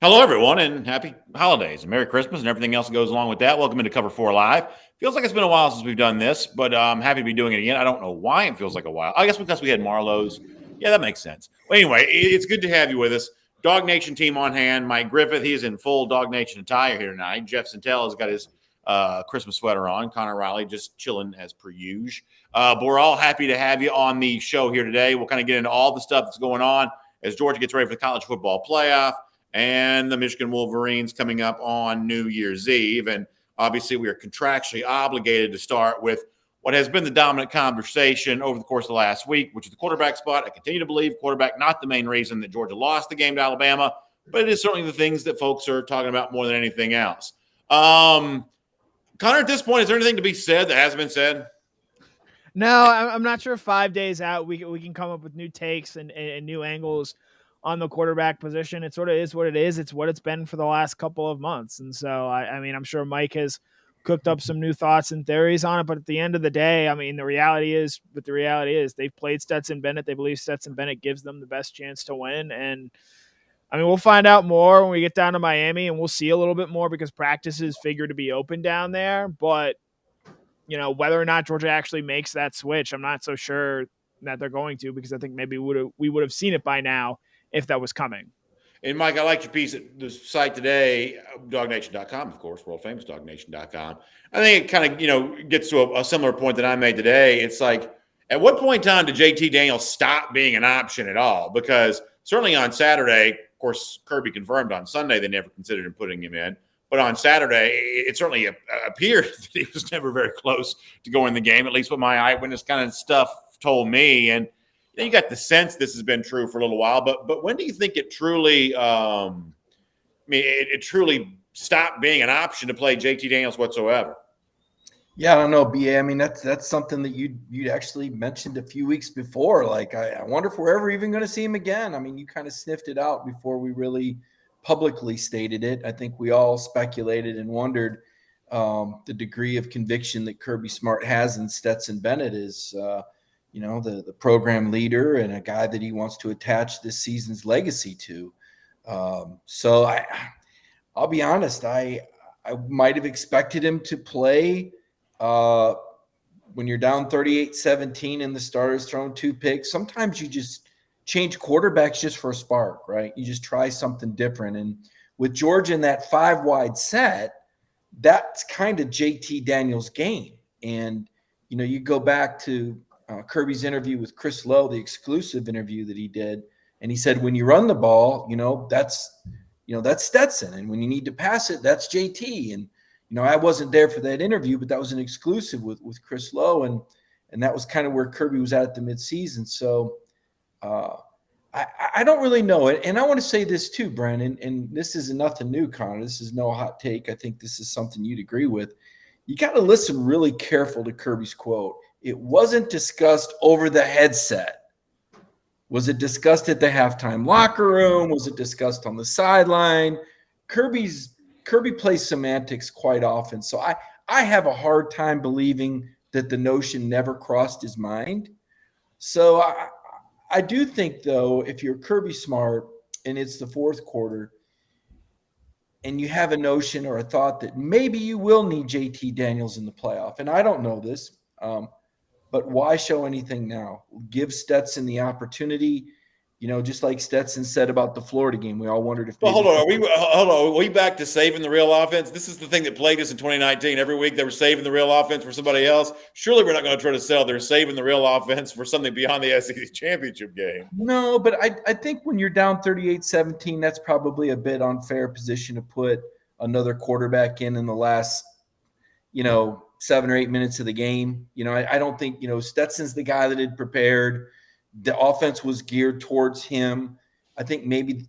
Hello, everyone, and happy holidays and Merry Christmas and everything else that goes along with that. Welcome into Cover 4 Live. Feels like it's been a while since we've done this, but I'm happy to be doing it again. I don't know why it feels like a while. I guess because we had Marlowe's. Yeah, that makes sense. Well, anyway, it's good to have you with us. Dog Nation team on hand. Mike Griffith, he's in full Dog Nation attire here tonight. Jeff Santel has got his Christmas sweater on. Connor Riley just chilling as per usual. But we're all happy to have you on the show here today. We'll kind of get into all the stuff that's going on as Georgia gets ready for the college football playoff and the Michigan Wolverines coming up on New Year's Eve. And obviously, we are contractually obligated to start with what has been the dominant conversation over the course of the last week, which is the quarterback spot. I continue to believe quarterback not the main reason that Georgia lost the game to Alabama, but it is certainly the things that folks are talking about more than anything else. Connor, at this point, is there anything to be said that hasn't been said? No, I'm not sure 5 days out we can come up with new takes and new angles on the quarterback position. It sort of is what it is. It's what it's been for the last couple of months. And so, I mean, I'm sure Mike has cooked up some new thoughts and theories on it. But at the end of the day, I mean, the reality is they've played Stetson Bennett. They believe Stetson Bennett gives them the best chance to win. And I mean, we'll find out more when we get down to Miami, and we'll see a little bit more because practices figure to be open down there. But, you know, whether or not Georgia actually makes that switch, I'm not so sure that they're going to, because I think maybe we would have seen it by now if that was coming. And Mike, I liked your piece at the site today, dognation.com, of course, world famous dognation.com. I think it kind of, gets to a similar point that I made today. It's like, at what point in time did JT Daniels stop being an option at all? Because certainly on Saturday, of course, Kirby confirmed on Sunday they never considered him putting him in. But on Saturday, it certainly appeared that he was never very close to going the game, at least what my eyewitness kind of stuff told me. And you got the sense this has been true for a little while, but when do you think it truly, it truly stopped being an option to play JT Daniels whatsoever? Yeah, I don't know, BA. I mean, that's something that you'd actually mentioned a few weeks before. Like, I wonder if we're ever even going to see him again. I mean, you kind of sniffed it out before we really publicly stated it. I think we all speculated and wondered the degree of conviction that Kirby Smart has in Stetson Bennett is the program leader and a guy that he wants to attach this season's legacy to. So I'll be honest, I might have expected him to play when you're down 38-17 and the starter's thrown 2 picks. Sometimes you just change quarterbacks just for a spark, right? You just try something different. And with Georgia in that 5-wide set, that's kind of JT Daniels' game. And, you go back to Kirby's interview with Chris Lowe, the exclusive interview that he did. And he said, when you run the ball, that's Stetson. And when you need to pass it, that's JT. And, I wasn't there for that interview, but that was an exclusive with Chris Lowe. And that was kind of where Kirby was at the midseason. So I don't really know it. And I want to say this too, Brandon, and this is nothing new, Connor. This is no hot take. I think this is something you'd agree with. You got to listen really careful to Kirby's quote. It wasn't discussed over the headset. Was it discussed at the halftime locker room? Was it discussed on the sideline? Kirby plays semantics quite often. So I have a hard time believing that the notion never crossed his mind. So I do think, though, if you're Kirby Smart and it's the fourth quarter and you have a notion or a thought that maybe you will need JT Daniels in the playoff, and I don't know this, but why show anything now? Give Stetson the opportunity, just like Stetson said about the Florida game. We all wondered if. Well, hold on. Are we back to saving the real offense? This is the thing that plagued us in 2019. Every week they were saving the real offense for somebody else. Surely we're not going to try to sell. They're saving the real offense for something beyond the SEC championship game. No, but I think when you're down 38-17, that's probably a bit unfair position to put another quarterback in the last, 7 or 8 minutes of the game. I don't think, Stetson's the guy that had prepared. The offense was geared towards him. I think maybe,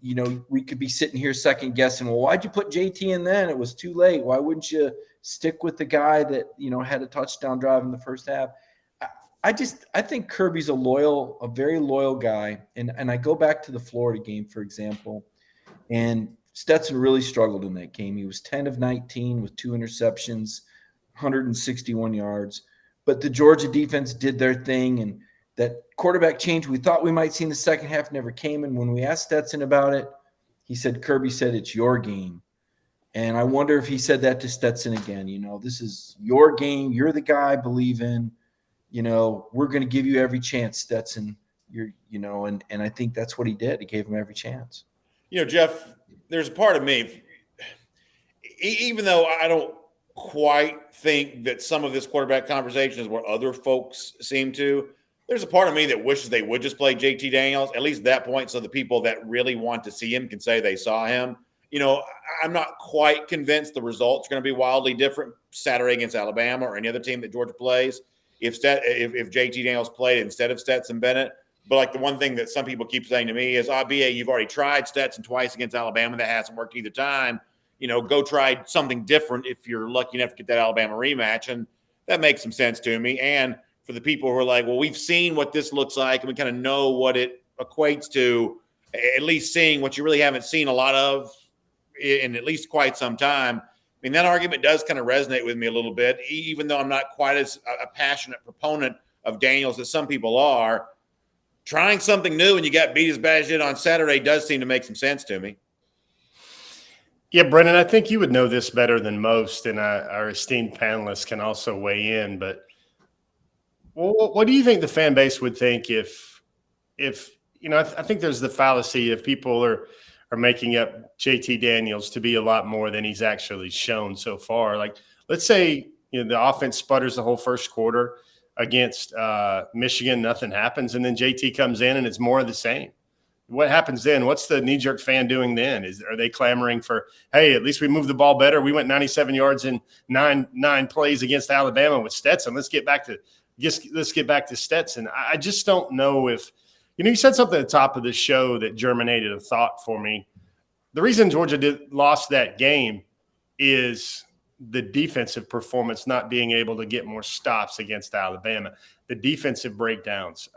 we could be sitting here second guessing, well, why'd you put JT in then? It was too late. Why wouldn't you stick with the guy that, had a touchdown drive in the first half? I think Kirby's a very loyal guy. And I go back to the Florida game, for example, and Stetson really struggled in that game. He was 10 of 19 with 2 interceptions, 161 yards. But the Georgia defense did their thing, and that quarterback change we thought we might see in the second half never came. And when we asked Stetson about it, he said, Kirby said, it's your game. And I wonder if he said that to Stetson again. This is your game. You're the guy I believe in. We're going to give you every chance, Stetson. And I think that's what he did. He gave him every chance. Jeff, there's a part of me, even though I don't quite think that some of this quarterback conversation is what other folks seem to, there's a part of me that wishes they would just play JT Daniels, at least at that point, so the people that really want to see him can say they saw him. I'm not quite convinced the results are going to be wildly different Saturday against Alabama or any other team that Georgia plays if JT Daniels played instead of Stetson Bennett. But like the one thing that some people keep saying to me is, BA, you've already tried Stetson twice against Alabama. That hasn't worked either time. Go try something different if you're lucky enough to get that Alabama rematch. And that makes some sense to me. And for the people who are like, well, we've seen what this looks like and we kind of know what it equates to, at least seeing what you really haven't seen a lot of in at least quite some time. I mean, that argument does kind of resonate with me a little bit, even though I'm not quite as a passionate proponent of Daniels as some people are. Trying something new and you got beat as bad as you did on Saturday does seem to make some sense to me. Yeah, Brennan, I think you would know this better than most, and our esteemed panelists can also weigh in. But what do you think the fan base would think if I think there's the fallacy of people are making up JT Daniels to be a lot more than he's actually shown so far. Like, let's say the offense sputters the whole first quarter against Michigan, nothing happens, and then JT comes in and it's more of the same. What happens then? What's the knee-jerk fan doing then? Are they clamoring for, hey, at least we moved the ball better? We went 97 yards in nine plays against Alabama with Stetson. Let's get back to Stetson. I just don't know if you said something at the top of the show that germinated a thought for me. The reason Georgia lost that game is the defensive performance, not being able to get more stops against Alabama, the defensive breakdowns.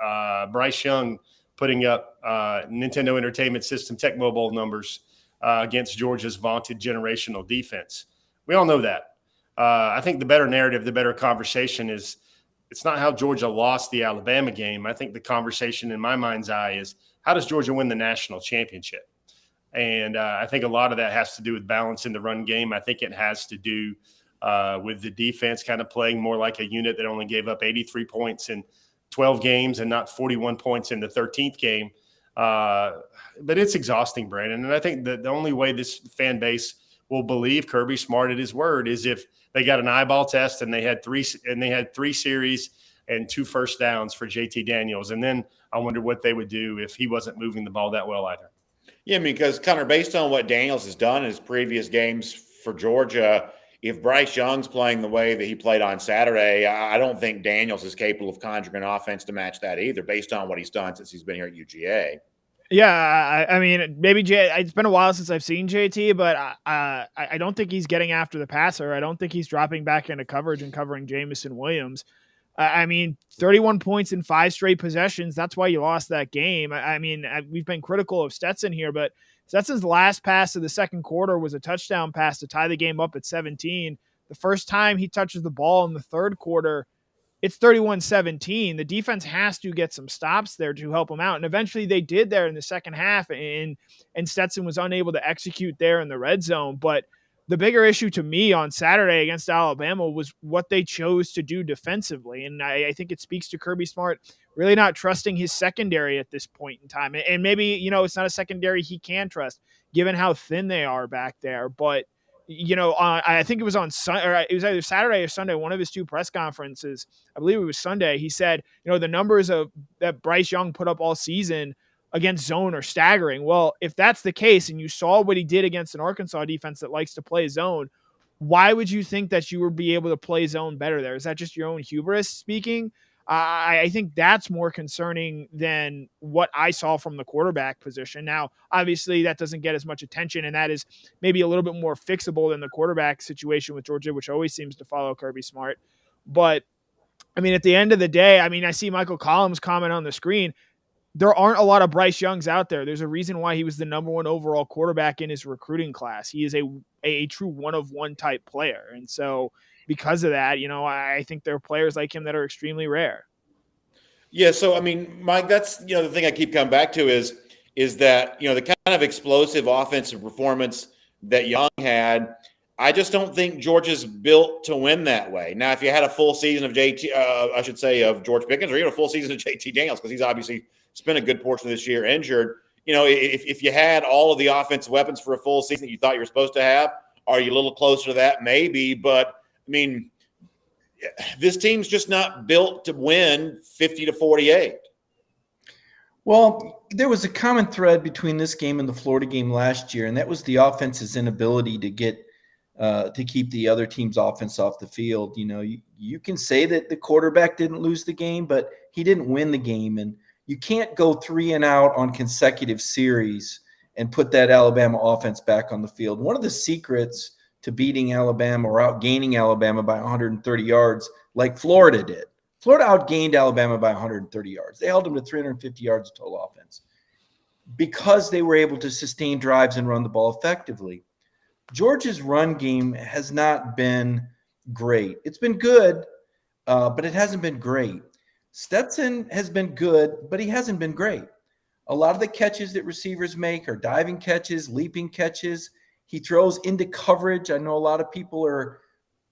Bryce Young putting up Nintendo Entertainment System Tech Mobile numbers against Georgia's vaunted generational defense. We all know that. I think the better narrative, the better conversation is it's not how Georgia lost the Alabama game. I think the conversation in my mind's eye is how does Georgia win the national championship? And I think a lot of that has to do with balance in the run game. I think it has to do with the defense kind of playing more like a unit that only gave up 83 points in 12 games and not 41 points in the 13th game. But it's exhausting, Brandon. And I think that the only way this fan base will believe Kirby Smart at his word is if they got an eyeball test and they had three series and 2 first downs for JT Daniels. And then I wonder what they would do if he wasn't moving the ball that well either. Yeah, because Connor, based on what Daniels has done in his previous games for Georgia, if Bryce Young's playing the way that he played on Saturday, I don't think Daniels is capable of conjuring an offense to match that either, based on what he's done since he's been here at UGA. Yeah, I mean, maybe it's been a while since I've seen JT, but I don't think he's getting after the passer. I don't think he's dropping back into coverage and covering Jamison Williams. I mean, 31 points in 5 straight possessions. That's why you lost that game. I mean, we've been critical of Stetson here, but Stetson's last pass of the second quarter was a touchdown pass to tie the game up at 17. The first time he touches the ball in the third quarter, it's 31-17. The defense has to get some stops there to help them out. And eventually they did there in the second half, and Stetson was unable to execute there in the red zone. But the bigger issue to me on Saturday against Alabama was what they chose to do defensively. And I think it speaks to Kirby Smart really not trusting his secondary at this point in time. And maybe, it's not a secondary he can trust given how thin they are back there. But, I think it was on Sunday, or it was either Saturday or Sunday, one of his 2 press conferences, I believe it was Sunday, he said, the numbers that Bryce Young put up all season against zone are staggering. Well, if that's the case, and you saw what he did against an Arkansas defense that likes to play zone, why would you think that you would be able to play zone better there? Is that just your own hubris speaking? I think that's more concerning than what I saw from the quarterback position. Now, obviously, that doesn't get as much attention, and that is maybe a little bit more fixable than the quarterback situation with Georgia, which always seems to follow Kirby Smart. But, I mean, at the end of the day, I see Michael Collins' comment on the screen. There aren't a lot of Bryce Youngs out there. There's a reason why he was the number 1 overall quarterback in his recruiting class. He is a true one-of-one type player. And so because of that, I think there are players like him that are extremely rare. Yeah, so, I mean, Mike, that's, the thing I keep coming back to is is that, the kind of explosive offensive performance that Young had, I just don't think Georgia's built to win that way. Now, if you had a full season of of George Pickens, or even a full season of JT Daniels, because he's obviously spent a good portion of this year injured, if you had all of the offensive weapons for a full season that you thought you were supposed to have, are you a little closer to that? Maybe. But, I mean, this team's just not built to win 50-48. Well, there was a common thread between this game and the Florida game last year, and that was the offense's inability to get to keep the other team's offense off the field. You can say that the quarterback didn't lose the game, but he didn't win the game. And you can't go 3 and out on consecutive series and put that Alabama offense back on the field. One of the secrets to beating Alabama or outgaining Alabama by 130 yards, like Florida did. Florida outgained Alabama by 130 yards. They held them to 350 yards of total offense because they were able to sustain drives and run the ball effectively. Georgia's run game has not been great. It's been good, but it hasn't been great. Stetson has been good, but he hasn't been great. A lot of the catches that receivers make are diving catches, leaping catches. He throws into coverage. I know a lot of people are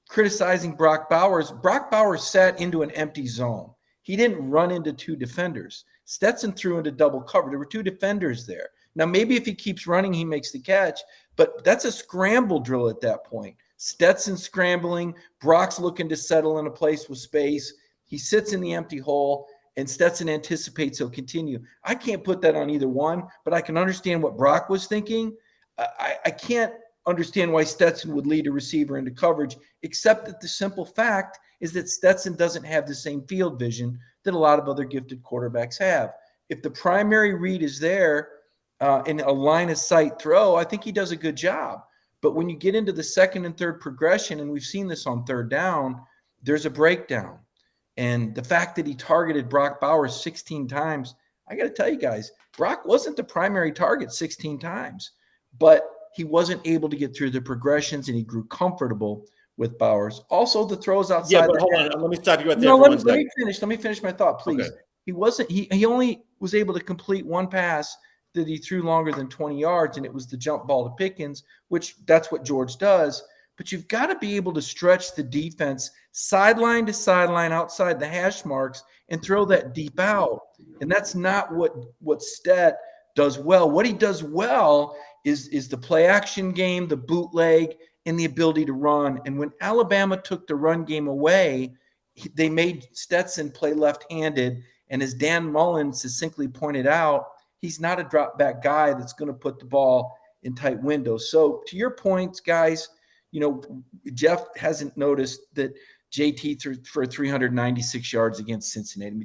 criticizing Brock Bowers. Brock Bowers sat into an empty zone. He didn't run into 2 defenders. Stetson threw into double cover. There were 2 defenders there. Now, maybe if he keeps running, he makes the catch, but that's a scramble drill at that point. Stetson scrambling, Brock's looking to settle in a place with space. He sits in the empty hole, and Stetson anticipates he'll continue. I can't put that on either one, but I can understand what Brock was thinking. I can't understand why Stetson would lead a receiver into coverage, except that the simple fact is that Stetson doesn't have the same field vision that a lot of other gifted quarterbacks have. If the primary read is there in a line of sight throw, I think he does a good job. But when you get into the second and third progression, and we've seen this on third down, there's a breakdown. And the fact that he targeted Brock Bowers 16 times, I got to tell you guys, Brock wasn't the primary target 16 times, but he wasn't able to get through the progressions, and he grew comfortable with Bowers. Also, the throws outside. Yeah, but hold on. Let me stop you right there No, for 1 let second. me finish my thought, please. Okay. He only was able to complete 1 pass that he threw longer than 20 yards, and it was the jump ball to Pickens, which that's what George does. But you've got to be able to stretch the defense sideline to sideline outside the hash marks and throw that deep out. And that's not what Stet does well. What he does well is the play action game, the bootleg, and the ability to run. And when Alabama took the run game away, they made Stetson play left-handed. And as Dan Mullen succinctly pointed out, he's not a drop back guy that's going to put the ball in tight windows. So to your points, guys, Jeff hasn't noticed that JT threw for 396 yards against Cincinnati.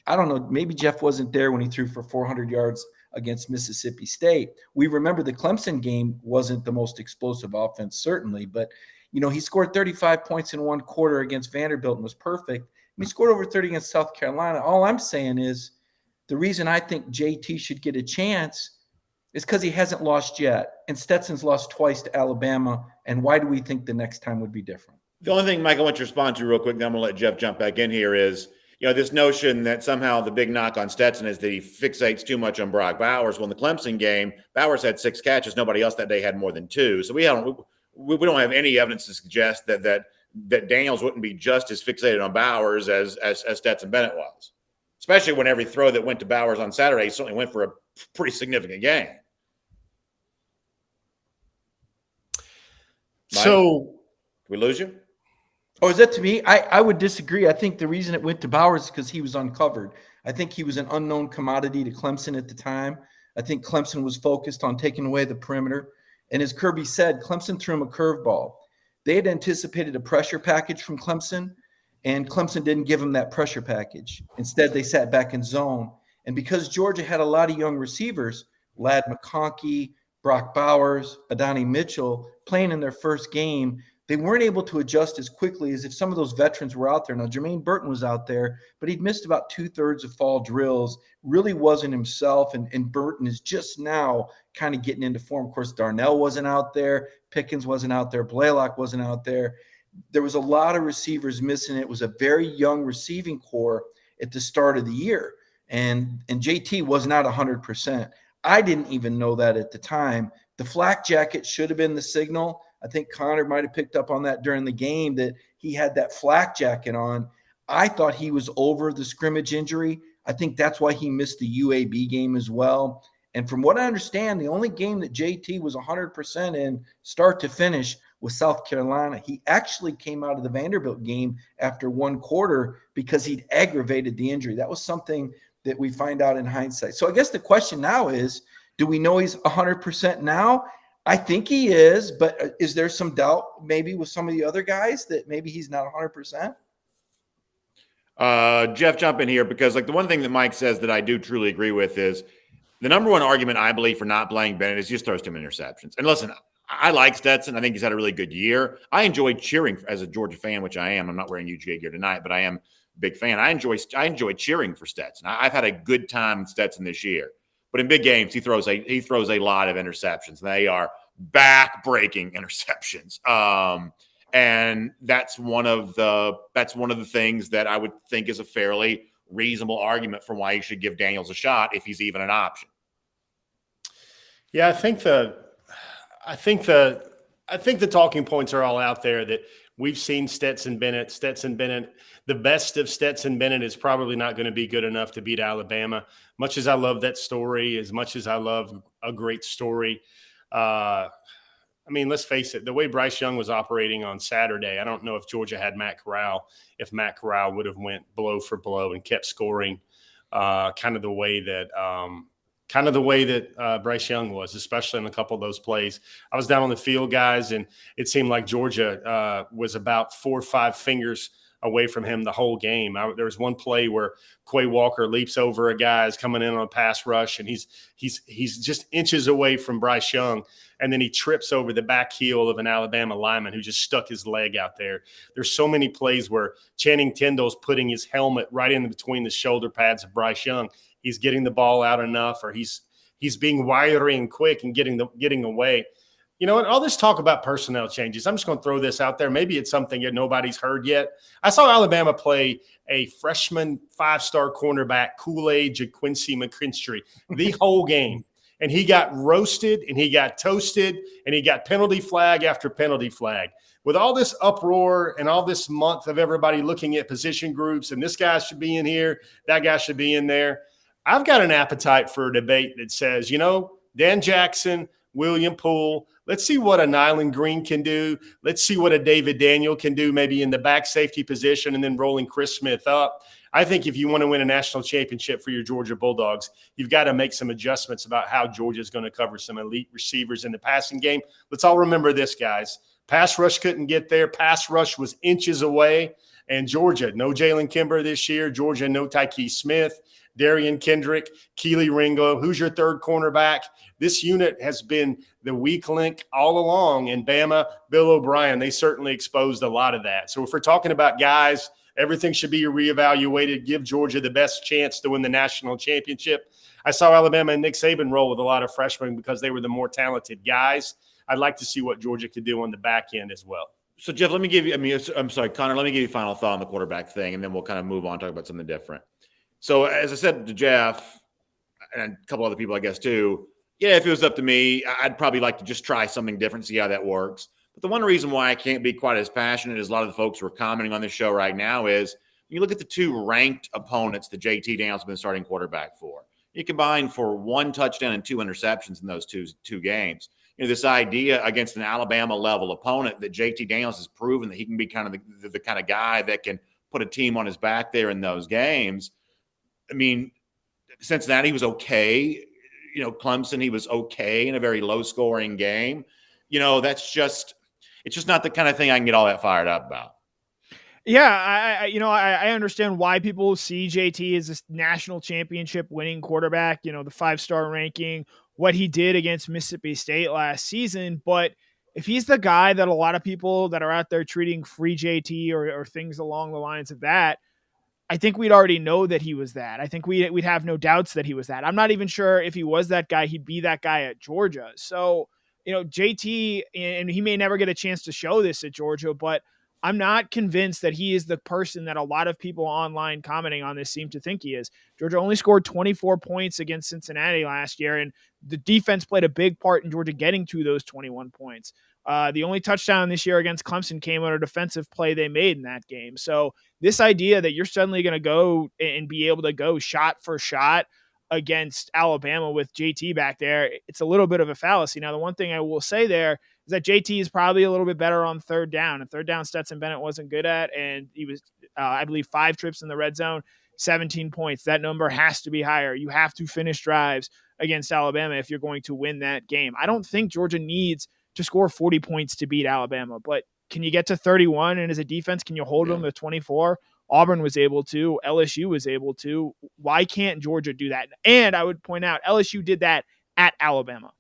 I don't know, maybe Jeff wasn't there when he threw for 400 yards against Mississippi State. We remember the Clemson game wasn't the most explosive offense, certainly, but he scored 35 points in 1 quarter against Vanderbilt and was perfect. And he scored over 30 against South Carolina. All I'm saying is the reason I think JT should get a chance is because he hasn't lost yet, and Stetson's lost twice to Alabama. And why do we think the next time would be different? The only thing, Mike, I want to respond to real quick, then I'm going to let Jeff jump back in here, is this notion that somehow the big knock on Stetson is that he fixates too much on Brock Bowers. Well, in the Clemson game, Bowers had 6 catches. Nobody else that day had more than 2. So we don't have any evidence to suggest that Daniels wouldn't be just as fixated on Bowers as Stetson Bennett was, especially when every throw that went to Bowers on Saturday certainly went for a pretty significant gain. Mike, so did we lose you? Oh, is that to me? I would disagree. I think the reason it went to Bowers is because he was uncovered. I think he was an unknown commodity to Clemson at the time. I think Clemson was focused on taking away the perimeter. And as Kirby said, Clemson threw him a curveball. They had anticipated a pressure package from Clemson, and Clemson didn't give him that pressure package. Instead, they sat back in zone. And because Georgia had a lot of young receivers, Ladd McConkey, Brock Bowers, Adonai Mitchell, playing in their first game, they weren't able to adjust as quickly as if some of those veterans were out there. Now, Jermaine Burton was out there, but he'd missed about 2/3 of fall drills, really wasn't himself, and Burton is just now kind of getting into form. Of course, Darnell wasn't out there. Pickens wasn't out there. Blaylock wasn't out there. There was a lot of receivers missing. It was a very young receiving core at the start of the year, and JT was not 100%. I didn't even know that at the time. The flak jacket should have been the signal. I think Connor might have picked up on that during the game, that he had that flak jacket on. I thought he was over the scrimmage injury. I think that's why he missed the UAB game as well. And from what I understand, the only game that JT was 100% in start to finish was South Carolina. He actually came out of the Vanderbilt game after one quarter because he'd aggravated the injury. That was something that we find out in hindsight. So I guess the question now is, do we know he's 100% now? I think he is, but is there some doubt maybe with some of the other guys that maybe he's not 100%? Jeff, jump in here, because like the one thing that Mike says that I do truly agree with is the number one argument I believe for not playing Bennett is he just throws too many interceptions. And listen, I like Stetson. I think he's had a really good year. I enjoy cheering as a Georgia fan, which I am. I'm not wearing UGA gear tonight, but I am a big fan. I enjoy cheering for Stetson. I've had a good time with Stetson this year. But in big games, he throws a lot of interceptions. They are back-breaking interceptions. And that's one of the things that I would think is a fairly reasonable argument for why you should give Daniels a shot if he's even an option. Yeah, I think the talking points are all out there that we've seen Stetson Bennett. The best of Stetson Bennett is probably not going to be good enough to beat Alabama. Much as I love that story, as much as I love a great story, I mean, let's face it, the way Bryce Young was operating on Saturday, I don't know if Georgia had Matt Corral, if Matt Corral would have went blow for blow and kept scoring kind of the way that Bryce Young was, especially in a couple of those plays. I was down on the field, guys, and it seemed like Georgia was about 4 or 5 fingers away from him the whole game. There was one play where Quay Walker leaps over a guy who's coming in on a pass rush, and he's just inches away from Bryce Young, and then he trips over the back heel of an Alabama lineman who just stuck his leg out there. There's so many plays where Channing Tindall's putting his helmet right in between the shoulder pads of Bryce Young. He's getting the ball out enough, or he's being wiry and quick and getting away. You know what? All this talk about personnel changes, I'm just going to throw this out there. Maybe it's something that nobody's heard yet. I saw Alabama play a freshman 5-star cornerback, Kool-Aid Quincy McKinstry, the whole game. And he got roasted, and he got toasted, and he got penalty flag after penalty flag. With all this uproar and all this month of everybody looking at position groups, and this guy should be in here, that guy should be in there, I've got an appetite for a debate that says, Dan Jackson, William Poole, let's see what a Nyland Green can do. Let's see what a David Daniel can do, maybe in the back safety position, and then rolling Chris Smith up. I think if you want to win a national championship for your Georgia Bulldogs, you've got to make some adjustments about how Georgia is going to cover some elite receivers in the passing game. Let's all remember this, guys. Pass rush couldn't get there. Pass rush was inches away. And Georgia, no Jalen Kimber this year. Georgia, no Tyke Smith. Darian Kendrick, Keely Ringo. Who's your third cornerback? This unit has been the weak link all along. And Bama, Bill O'Brien, they certainly exposed a lot of that. So if we're talking about guys, everything should be reevaluated, give Georgia the best chance to win the national championship. I saw Alabama and Nick Saban roll with a lot of freshmen because they were the more talented guys. I'd like to see what Georgia could do on the back end as well. So, Jeff, let me give you – I'm sorry, Connor, let me give you a final thought on the quarterback thing, and then we'll kind of move on, talk about something different. So, as I said to Jeff and a couple other people, I guess, too, yeah, if it was up to me, I'd probably like to just try something different, see how that works. But the one reason why I can't be quite as passionate as a lot of the folks who are commenting on this show right now is when you look at the 2 ranked opponents that JT Daniels has been starting quarterback for. You combine for 1 touchdown and 2 interceptions in those two games. This idea against an Alabama-level opponent that JT Daniels has proven that he can be kind of the kind of guy that can put a team on his back there in those games. I mean, Cincinnati was okay. Clemson, he was okay in a very low-scoring game. It's just not the kind of thing I can get all that fired up about. Yeah, I understand why people see JT as this national championship winning quarterback, the 5-star ranking, what he did against Mississippi State last season. But if he's the guy that a lot of people that are out there treating free JT or things along the lines of that, I think we'd already know that he was that. I think we'd have no doubts that he was that. I'm not even sure if he was that guy, he'd be that guy at Georgia. So, JT, and he may never get a chance to show this at Georgia, but I'm not convinced that he is the person that a lot of people online commenting on this seem to think he is. Georgia only scored 24 points against Cincinnati last year, and the defense played a big part in Georgia getting to those 21 points. The only touchdown this year against Clemson came on a defensive play they made in that game. So this idea that you're suddenly going to go and be able to go shot for shot against Alabama with JT back there, it's a little bit of a fallacy. Now, the one thing I will say there is that JT is probably a little bit better on third down. And third down, Stetson Bennett wasn't good at, and he was, I believe, 5 trips in the red zone, 17 points. That number has to be higher. You have to finish drives against Alabama if you're going to win that game. I don't think Georgia needs to score 40 points to beat Alabama, but can you get to 31? And as a defense, can you hold them to 24? Auburn was able to. LSU was able to. Why can't Georgia do that? And I would point out LSU did that at Alabama.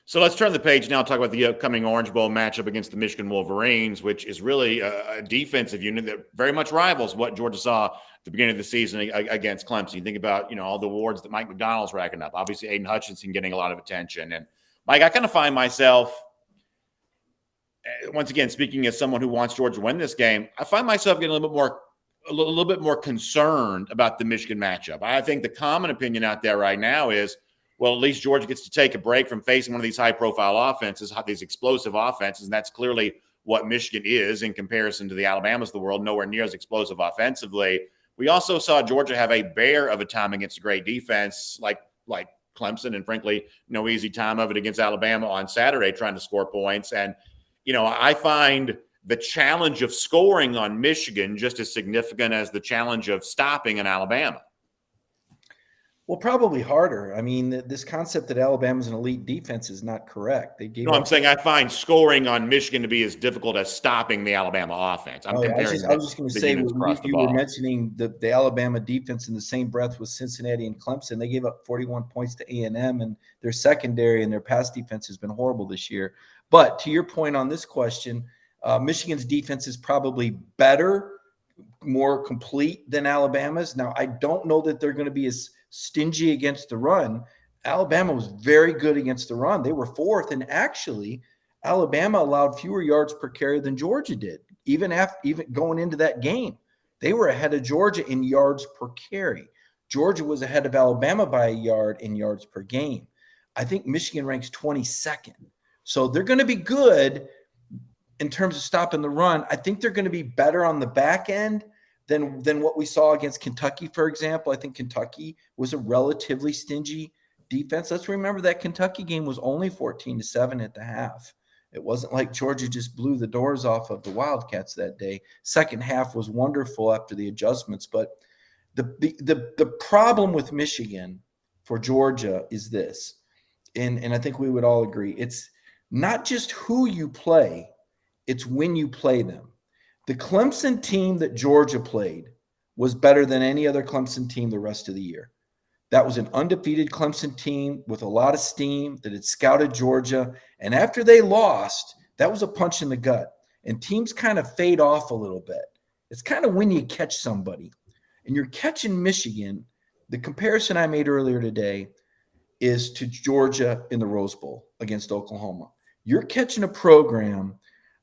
So let's turn the page now and talk about the upcoming Orange Bowl matchup against the Michigan Wolverines, which is really a defensive unit that very much rivals what Georgia saw at the beginning of the season against Clemson. You think about, all the awards that Mike McDonald's racking up. Obviously, Aiden Hutchinson getting a lot of attention. And, Mike, I kind of find myself, once again, speaking as someone who wants Georgia to win this game, I find myself getting a little bit more concerned about the Michigan matchup. I think the common opinion out there right now is, well, at least Georgia gets to take a break from facing one of these high-profile offenses, these explosive offenses, and that's clearly what Michigan is in comparison to the Alabamas of the world, nowhere near as explosive offensively. We also saw Georgia have a bear of a time against a great defense like Clemson, and frankly, no easy time of it against Alabama on Saturday trying to score points. And, I find the challenge of scoring on Michigan just as significant as the challenge of stopping in Alabama. Well, probably harder. I mean, this concept that Alabama's an elite defense is not correct. I'm saying I find scoring on Michigan to be as difficult as stopping the Alabama offense. I was just going to say, you were mentioning the Alabama defense in the same breath with Cincinnati and Clemson. They gave up 41 points to A&M, and their secondary and their pass defense has been horrible this year. But to your point on this question, Michigan's defense is probably better, more complete than Alabama's. Now, I don't know that they're going to be as stingy against the run. Alabama was very good against the run. They were 4th, and actually Alabama allowed fewer yards per carry than Georgia did. Even going into that game, they were ahead of Georgia in yards per carry. Georgia was ahead of Alabama by a yard in yards per game. I think Michigan ranks 22nd. So they're going to be good in terms of stopping the run. I think they're going to be better on the back end than what we saw against Kentucky, for example. I think Kentucky was a relatively stingy defense. Let's remember that Kentucky game was only 14-7 at the half. It wasn't like Georgia just blew the doors off of the Wildcats that day. Second half was wonderful after the adjustments. But the problem with Michigan for Georgia is this, and I think we would all agree. It's not just who you play, it's when you play them. The Clemson team that Georgia played was better than any other Clemson team the rest of the year. That was an undefeated Clemson team with a lot of steam that had scouted Georgia. And after they lost, that was a punch in the gut. And teams kind of fade off a little bit. It's kind of when you catch somebody. And you're catching Michigan. The comparison I made earlier today is to Georgia in the Rose Bowl against Oklahoma. You're catching a program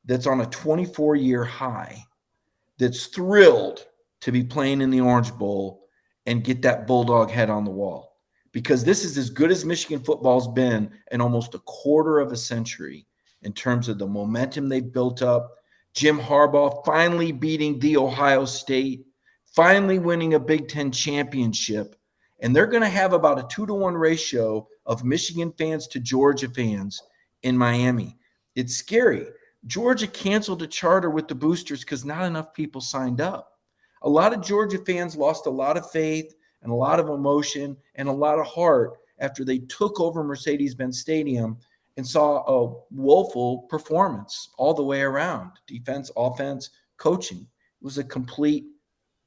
that's on a 24-year high, that's thrilled to be playing in the Orange Bowl and get that Bulldog head on the wall. Because this is as good as Michigan football's been in almost a quarter of a century in terms of the momentum they've built up. Jim Harbaugh finally beating the Ohio State, finally winning a Big Ten championship. And they're going to have about a 2-to-1 ratio of Michigan fans to Georgia fans in Miami. It's scary. Georgia canceled a charter with the boosters because not enough people signed up. A lot of Georgia fans lost a lot of faith and a lot of emotion and a lot of heart after they took over Mercedes-Benz Stadium and saw a woeful performance all the way around. Defense, offense, coaching. It was a complete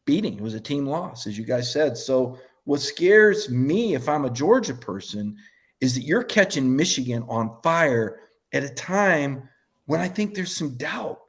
beating. It was a team loss, as you guys said. So what scares me if I'm a Georgia person is that you're catching Michigan on fire at a time when I think there's some doubt.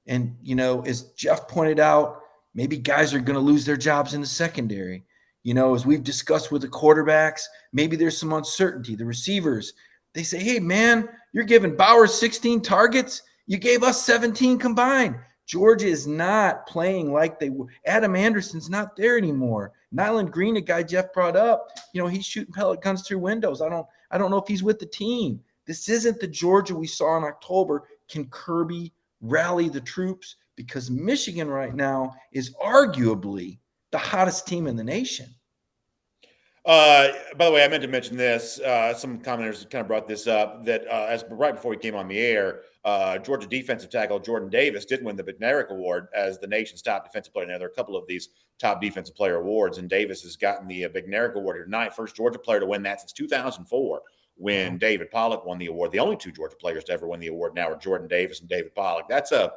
And, as Jeff pointed out, maybe guys are going to lose their jobs in the secondary. As we've discussed with the quarterbacks, maybe there's some uncertainty. The receivers, they say, hey, man, you're giving Bowers 16 targets. You gave us 17 combined. Georgia is not playing like they were. Adam Anderson's not there anymore. Nyland Green, a guy Jeff brought up, he's shooting pellet guns through windows. I I don't know if he's with the team. This isn't the Georgia we saw in October. Can Kirby rally the troops? Because Michigan right now is arguably the hottest team in the nation. By the way, I meant to mention this. Some commenters kind of brought this up that as right before we came on the air, Georgia defensive tackle Jordan Davis did win the Bednarik Award as the nation's top defensive player. Now, there are a couple of these top defensive player awards, and Davis has gotten the Bednarik Award here tonight. First Georgia player to win that since 2004 when David Pollock won the award. The only two Georgia players to ever win the award now are Jordan Davis and David Pollock. That's a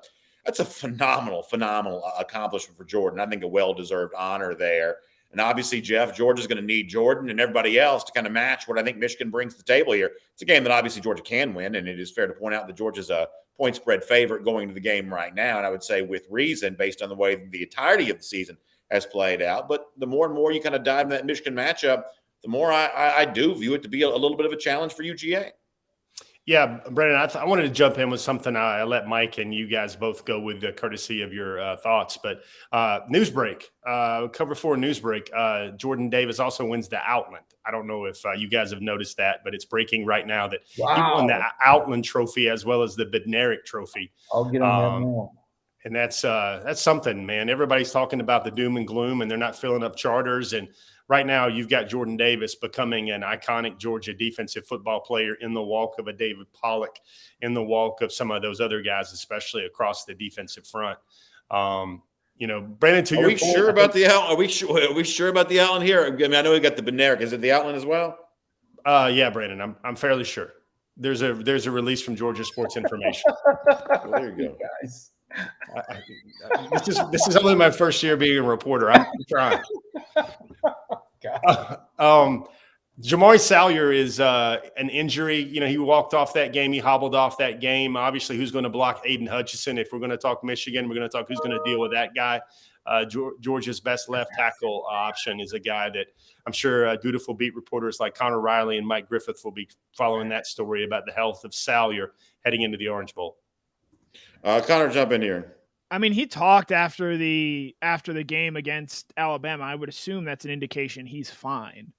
phenomenal accomplishment for Jordan. I think a well-deserved honor there. And obviously, Jeff, Georgia's going to need Jordan and everybody else to kind of match what I think Michigan brings to the table here. It's a game that obviously Georgia can win, and it is fair to point out that Georgia's a point spread favorite going into the game right now, and I would say with reason based on the way the entirety of the season has played out. But the more and more you kind of dive into that Michigan matchup, the more I do view it to be a little bit of a challenge for UGA. Yeah, Brennan, I wanted to jump in with something. I let Mike and you guys both go with the courtesy of your thoughts. But news break, cover 4 news break. Jordan Davis also wins the Outland. I don't know if you guys have noticed that, but it's breaking right now that he won the Outland Trophy as well as the Bednarik Trophy. I'll get on that now. And that's something, man. Everybody's talking about the doom and gloom, and they're not filling up charters. And right now, you've got Jordan Davis becoming an iconic Georgia defensive football player in the walk of a David Pollock, in the walk of some of those other guys, especially across the defensive front. Brandon, to your point, sure about the Outland? Are we sure about the Outland here? I mean, I know we got the Bednarik. Is it the Outland as well? Yeah, Brandon, I'm fairly sure. There's a release from Georgia Sports Information. Well, there you go, guys. This is only my first year being a reporter. I'm trying. Jamari Salyer is an injury. He walked off that game. He hobbled off that game. Obviously, who's going to block Aiden Hutchinson? If we're going to talk Michigan, we're going to talk who's going to deal with that guy. Georgia's best left tackle option is a guy that I'm sure dutiful beat reporters like Connor Riley and Mike Griffith will be following that story about the health of Salyer heading into the Orange Bowl. Connor, jump in here. I mean, he talked after the game against Alabama. I would assume that's an indication he's fine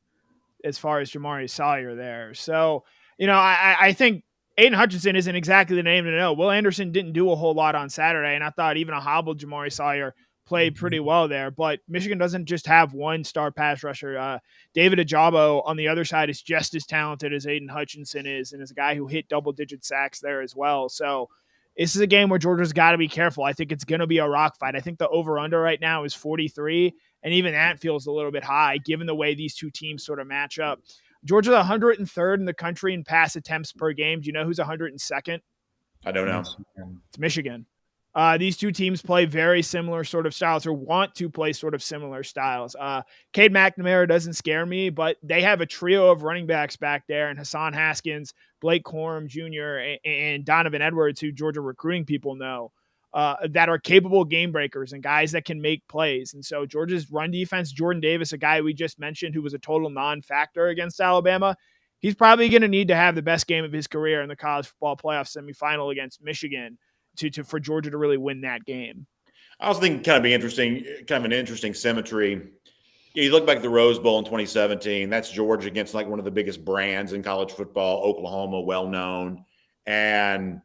as far as Jamari Salyer there. So, I think Aiden Hutchinson isn't exactly the name to know. Will Anderson didn't do a whole lot on Saturday, and I thought even a hobbled Jamari Salyer played pretty well there. But Michigan doesn't just have one star pass rusher. David Ajabo on the other side is just as talented as Aiden Hutchinson is, and is a guy who hit double-digit sacks there as well. So, this is a game where Georgia's got to be careful. I think it's going to be a rock fight. I think the over-under right now is 43, and even that feels a little bit high given the way these two teams sort of match up. Georgia's 103rd in the country in pass attempts per game. Do you know who's 102nd? I don't know. It's Michigan. These two teams play very similar sort of styles, or want to play sort of similar styles. Cade McNamara doesn't scare me, but they have a trio of running backs back there, and Hassan Haskins, Blake Corum Jr., and Donovan Edwards, who Georgia recruiting people know, that are capable game breakers and guys that can make plays. And so Georgia's run defense, Jordan Davis, a guy we just mentioned who was a total non-factor against Alabama, he's probably going to need to have the best game of his career in the college football playoff semifinal against Michigan for Georgia to really win that game. I was thinking kind of an interesting symmetry. You look back at the Rose Bowl in 2017, that's Georgia against like one of the biggest brands in college football, Oklahoma, well-known. And,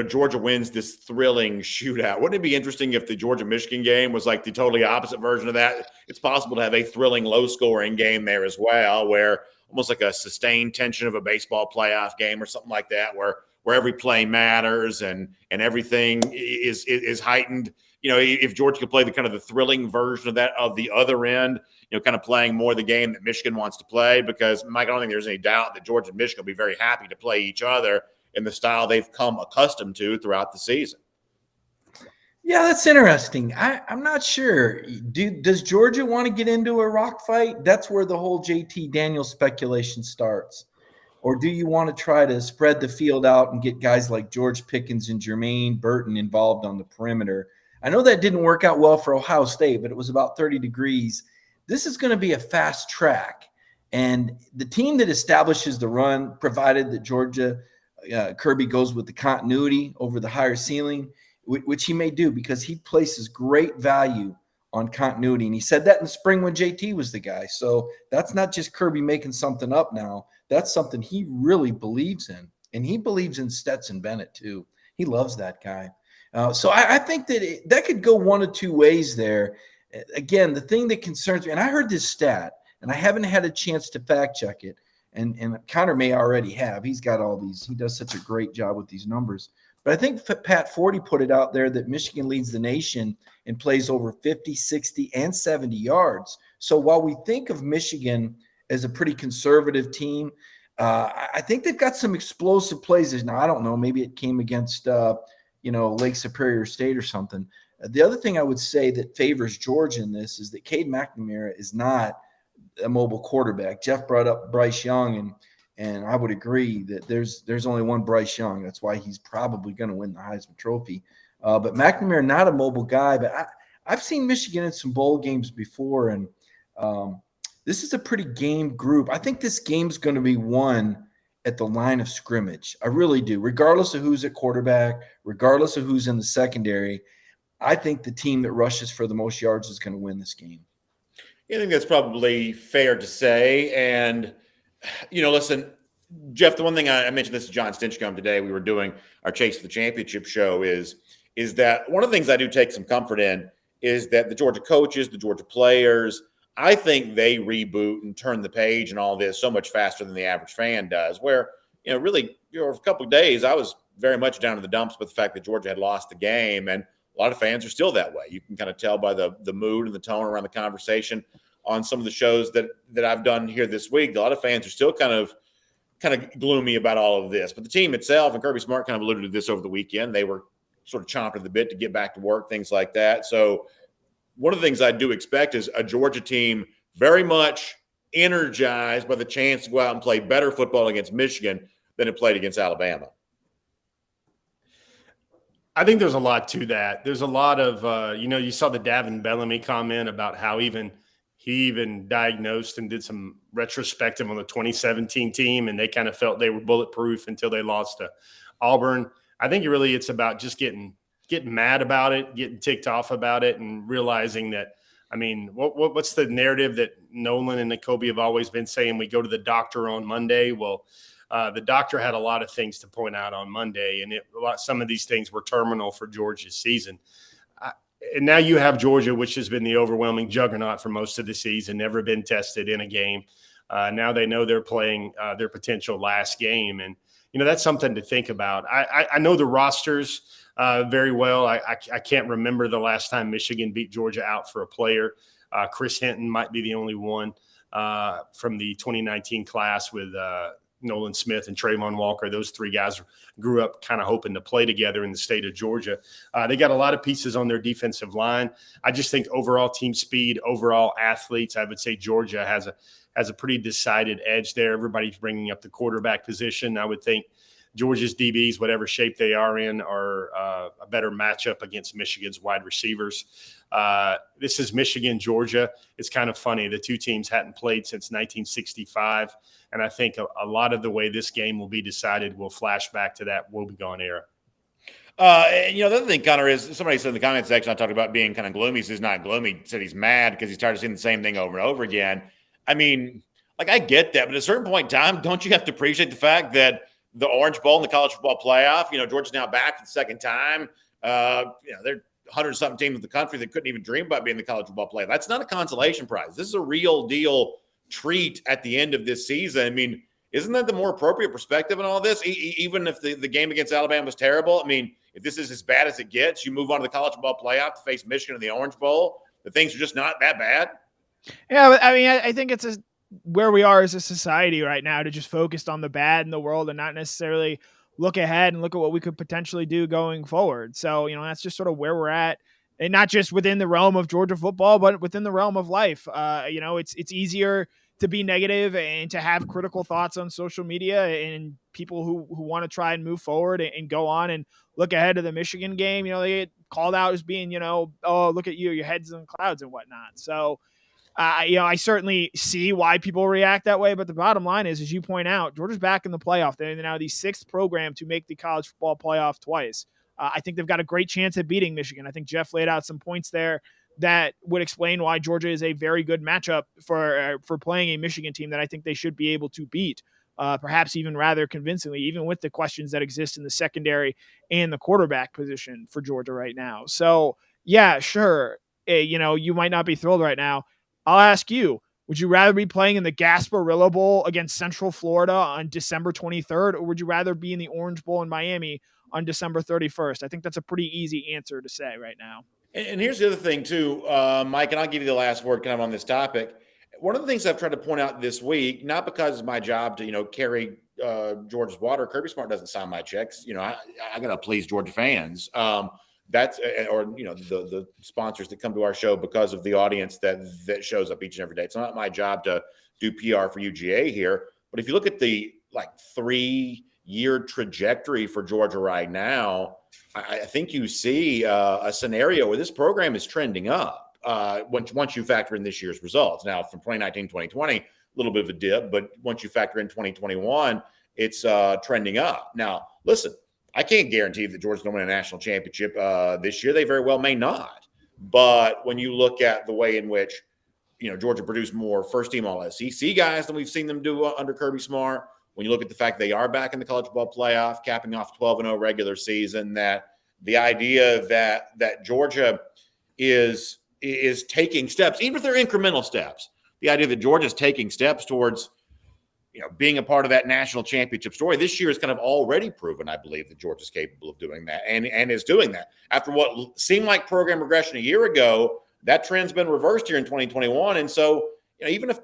Georgia wins this thrilling shootout. Wouldn't it be interesting if the Georgia-Michigan game was like the totally opposite version of that? It's possible to have a thrilling, low-scoring game there as well, where almost like a sustained tension of a baseball playoff game or something like that, where every play matters and everything is heightened. If Georgia could play the thrilling version of that of the other end, kind of playing more the game that Michigan wants to play, because Mike, I don't think there's any doubt that Georgia and Michigan will be very happy to play each other in the style they've come accustomed to throughout the season. Yeah, that's interesting. I'm not sure. Does Georgia want to get into a rock fight? That's where the whole JT Daniels speculation starts. Or do you want to try to spread the field out and get guys like George Pickens and Jermaine Burton involved on the perimeter? I know that didn't work out well for Ohio State, but it was about 30 degrees. This is going to be a fast track. And the team that establishes the run, provided that Georgia Kirby goes with the continuity over the higher ceiling, which he may do because he places great value on continuity. And he said that in the spring when JT was the guy. So that's not just Kirby making something up now. That's something he really believes in. And he believes in Stetson Bennett too. He loves that guy. So I think that that could go one of two ways there. Again, the thing that concerns me, and I heard this stat, and I haven't had a chance to fact check it, and Connor may already have. He's got all these. He does such a great job with these numbers. But I think Pat Forty put it out there that Michigan leads the nation in plays over 50, 60, and 70 yards. So while we think of Michigan as a pretty conservative team, I think they've got some explosive plays. Now, I don't know. Maybe it came against Lake Superior State or something. The other thing I would say that favors Georgia in this is that Cade McNamara is not a mobile quarterback. Jeff brought up Bryce Young, and I would agree that there's only one Bryce Young. That's why he's probably going to win the Heisman Trophy. But McNamara, not a mobile guy, but I've seen Michigan in some bowl games before, and this is a pretty game group. I think this game's going to be won at the line of scrimmage. I really do. Regardless of who's at quarterback, regardless of who's in the secondary, I think the team that rushes for the most yards is going to win this game. I think that's probably fair to say. And, listen, Jeff, the one thing I mentioned this to John Stinchcomb today, we were doing our Chase for the Championship show, is that one of the things I do take some comfort in is that the Georgia coaches, the Georgia players, I think they reboot and turn the page and all this so much faster than the average fan does, where, really, for a couple of days, I was very much down in the dumps with the fact that Georgia had lost the game. And a lot of fans are still that way. You can kind of tell by the mood and the tone around the conversation on some of the shows that I've done here this week. A lot of fans are still kind of gloomy about all of this. But the team itself, and Kirby Smart kind of alluded to this over the weekend, they were sort of chomping at the bit to get back to work, things like that. So one of the things I do expect is a Georgia team very much energized by the chance to go out and play better football against Michigan than it played against Alabama. I think there's a lot to that. There's a lot of, you saw the Davin Bellamy comment about how he even diagnosed and did some retrospective on the 2017 team, and they kind of felt they were bulletproof until they lost to Auburn. I think it's about just getting mad about it, getting ticked off about it, and realizing that, what's the narrative that Nolan and N'Kobe have always been saying? We go to the doctor on Monday. Well, the doctor had a lot of things to point out on Monday, and some of these things were terminal for Georgia's season. And now you have Georgia, which has been the overwhelming juggernaut for most of the season, never been tested in a game. Now they know they're playing their potential last game, and that's something to think about. I know the rosters very well. I can't remember the last time Michigan beat Georgia out for a player. Chris Hinton might be the only one from the 2019 class with Nolan Smith and Trayvon Walker. Those three guys grew up kind of hoping to play together in the state of Georgia. They got a lot of pieces on their defensive line. I just think overall team speed, overall athletes, I would say Georgia has a pretty decided edge there. Everybody's bringing up the quarterback position. I would think Georgia's DBs, whatever shape they are in, are a better matchup against Michigan's wide receivers. This is Michigan, Georgia. It's kind of funny. The two teams hadn't played since 1965. And I think a lot of the way this game will be decided will flash back to that woebegone era. The other thing, Connor, is somebody said in the comment section, I talked about being kind of gloomy. He says he's not gloomy. He said he's mad because he's tired of seeing the same thing over and over again. I get that. But at a certain point in time, don't you have to appreciate the fact that the Orange Bowl and the college football playoff, Georgia's now back for the second time. They're 100-something teams in the country that couldn't even dream about being in the college football playoff. That's not a consolation prize. This is a real deal treat at the end of this season. Isn't that the more appropriate perspective in all this? Even if the game against Alabama was terrible, if this is as bad as it gets, you move on to the college football playoff to face Michigan in the Orange Bowl. The things are just not that bad. Yeah, but I think it's where we are as a society right now to just focus on the bad in the world and not necessarily look ahead and look at what we could potentially do going forward. So, that's just sort of where we're at, and not just within the realm of Georgia football, but within the realm of life. It's easier to be negative and to have critical thoughts on social media, and people who want to try and move forward and go on and look ahead to the Michigan game. They get called out as being, oh, look at you, your head's in the clouds and whatnot. So, I certainly see why people react that way, but the bottom line is, as you point out, Georgia's back in the playoff. They're now the sixth program to make the college football playoff twice. I think they've got a great chance at beating Michigan. I think Jeff laid out some points there that would explain why Georgia is a very good matchup for playing a Michigan team that I think they should be able to beat, perhaps even rather convincingly, even with the questions that exist in the secondary and the quarterback position for Georgia right now. So, yeah, sure. You might not be thrilled right now. I'll ask you, would you rather be playing in the Gasparilla Bowl against Central Florida on December 23rd, or would you rather be in the Orange Bowl in Miami on December 31st? I think that's a pretty easy answer to say right now. And here's the other thing, too, Mike, and I'll give you the last word kind of on this topic. One of the things I've tried to point out this week, not because it's my job to, carry Georgia's water. Kirby Smart doesn't sign my checks. I got to please Georgia fans. That's the sponsors that come to our show because of the audience that shows up each and every day. It's not my job to do PR for UGA here. But if you look at the 3-year trajectory for Georgia right now, I think you see a scenario where this program is trending up once you factor in this year's results. Now, from 2019, 2020, a little bit of a dip, but once you factor in 2021, it's trending up. Now, listen, I can't guarantee that Georgia's going to win a national championship this year. They very well may not. But when you look at the way in which, Georgia produced more first-team All-SEC guys than we've seen them do under Kirby Smart, when you look at the fact they are back in the college football playoff, capping off 12-0 regular season, that the idea that Georgia is taking steps, even if they're incremental steps, the idea that Georgia is taking steps towards being a part of that national championship story this year is kind of already proven, I believe, that Georgia's capable of doing that and is doing that. After what seemed like program regression a year ago, that trend's been reversed here in 2021. And so, even if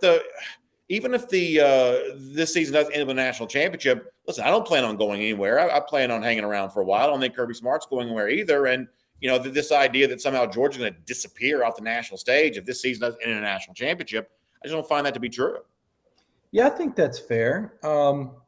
this season doesn't end with a national championship, listen, I don't plan on going anywhere. I plan on hanging around for a while. I don't think Kirby Smart's going anywhere either. And, this idea that somehow Georgia's going to disappear off the national stage if this season doesn't end in a national championship, I just don't find that to be true. Yeah, I think that's fair.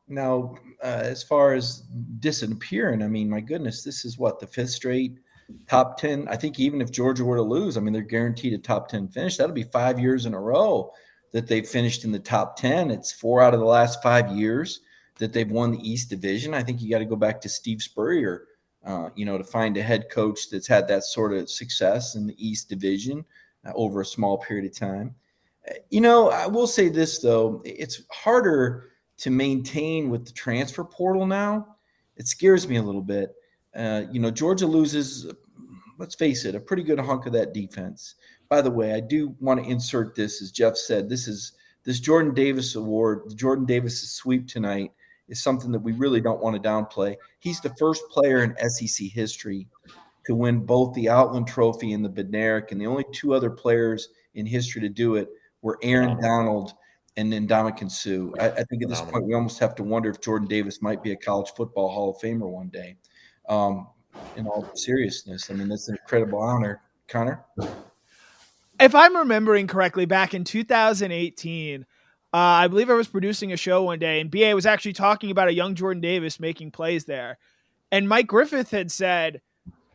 Now, as far as disappearing, I mean, my goodness, this is what, the 5th straight top 10. I think even if Georgia were to lose, I mean, they're guaranteed a top 10 finish. That'll be 5 years in a row that they've finished in the top 10. It's 4 out of the last 5 years that they've won the East Division. I think you got to go back to Steve Spurrier, to find a head coach that's had that sort of success in the East Division over a small period of time. I will say this, though. It's harder to maintain with the transfer portal now. It scares me a little bit. Georgia loses, let's face it, a pretty good hunk of that defense. By the way, I do want to insert this, as Jeff said, this Jordan Davis award, the Jordan Davis sweep tonight, is something that we really don't want to downplay. He's the first player in SEC history to win both the Outland Trophy and the Bednarik, and the only 2 other players in history to do it were Aaron Donald and then Ndamukong Suh. I think at this point we almost have to wonder if Jordan Davis might be a college football Hall of Famer one day. In all seriousness, I mean, that's an incredible honor. Connor? If I'm remembering correctly, back in 2018, I believe I was producing a show one day, and BA was actually talking about a young Jordan Davis making plays there. And Mike Griffith had said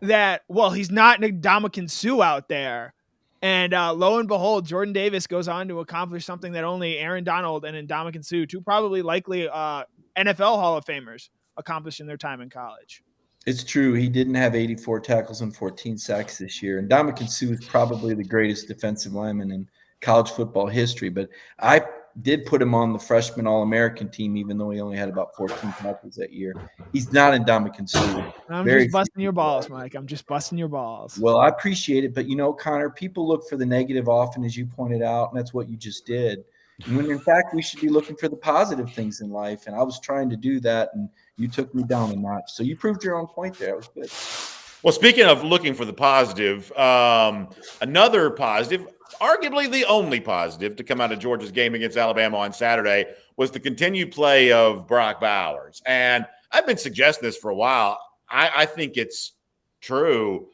that, well, he's not Ndamukong Suh out there. And lo and behold, Jordan Davis goes on to accomplish something that only Aaron Donald and Ndamukong Suh, 2 probably likely NFL Hall of Famers, accomplished in their time in college. It's true. He didn't have 84 tackles and 14 sacks this year. And Ndamukong Suh is probably the greatest defensive lineman in college football history. But I did put him on the freshman All-American team, even though he only had about 14 tackles that year. He's not Ndamukong Suh. I'm just busting your balls, Mike. I'm just busting your balls. Well, I appreciate it. But, Connor, people look for the negative often, as you pointed out, and that's what you just did. When, in fact, we should be looking for the positive things in life. And I was trying to do that, and you took me down a notch. So you proved your own point there. It was good. Well, speaking of looking for the positive, another positive, arguably the only positive to come out of Georgia's game against Alabama on Saturday, was the continued play of Brock Bowers. And I've been suggesting this for a while. I think it's true.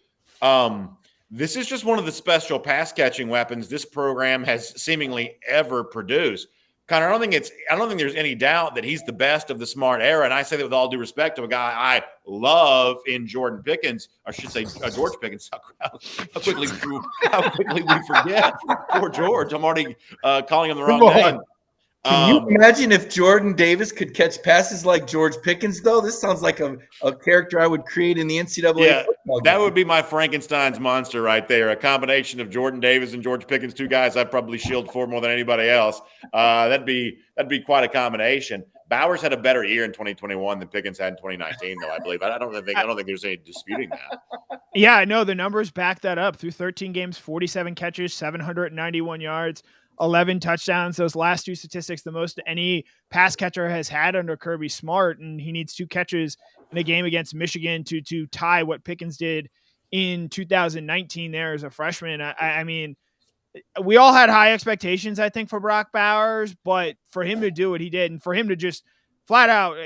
This is just one of the special pass-catching weapons this program has seemingly ever produced. Connor, I don't think there's any doubt that he's the best of the Smart era, and I say that with all due respect to a guy I love in Jordan Pickens. I should say George Pickens. How quickly we forget. Poor George. I'm already calling him the wrong name. Can you imagine if Jordan Davis could catch passes like George Pickens, though? This sounds like a character I would create in the NCAA football game. That would be my Frankenstein's monster right there. A combination of Jordan Davis and George Pickens, two guys I'd probably shield for more than anybody else. That'd be quite a combination. Bowers had a better year in 2021 than Pickens had in 2019, though, I believe. I don't think there's any disputing that. Yeah, I know the numbers back that up. Through 13 games, 47 catches, 791 yards, 11 touchdowns. Those last two statistics, the most any pass catcher has had under Kirby Smart, and he needs 2 catches in a game against Michigan to tie what Pickens did in 2019 there as a freshman. I mean, we all had high expectations, I think, for Brock Bowers, but for him to do what he did and for him to just flat out,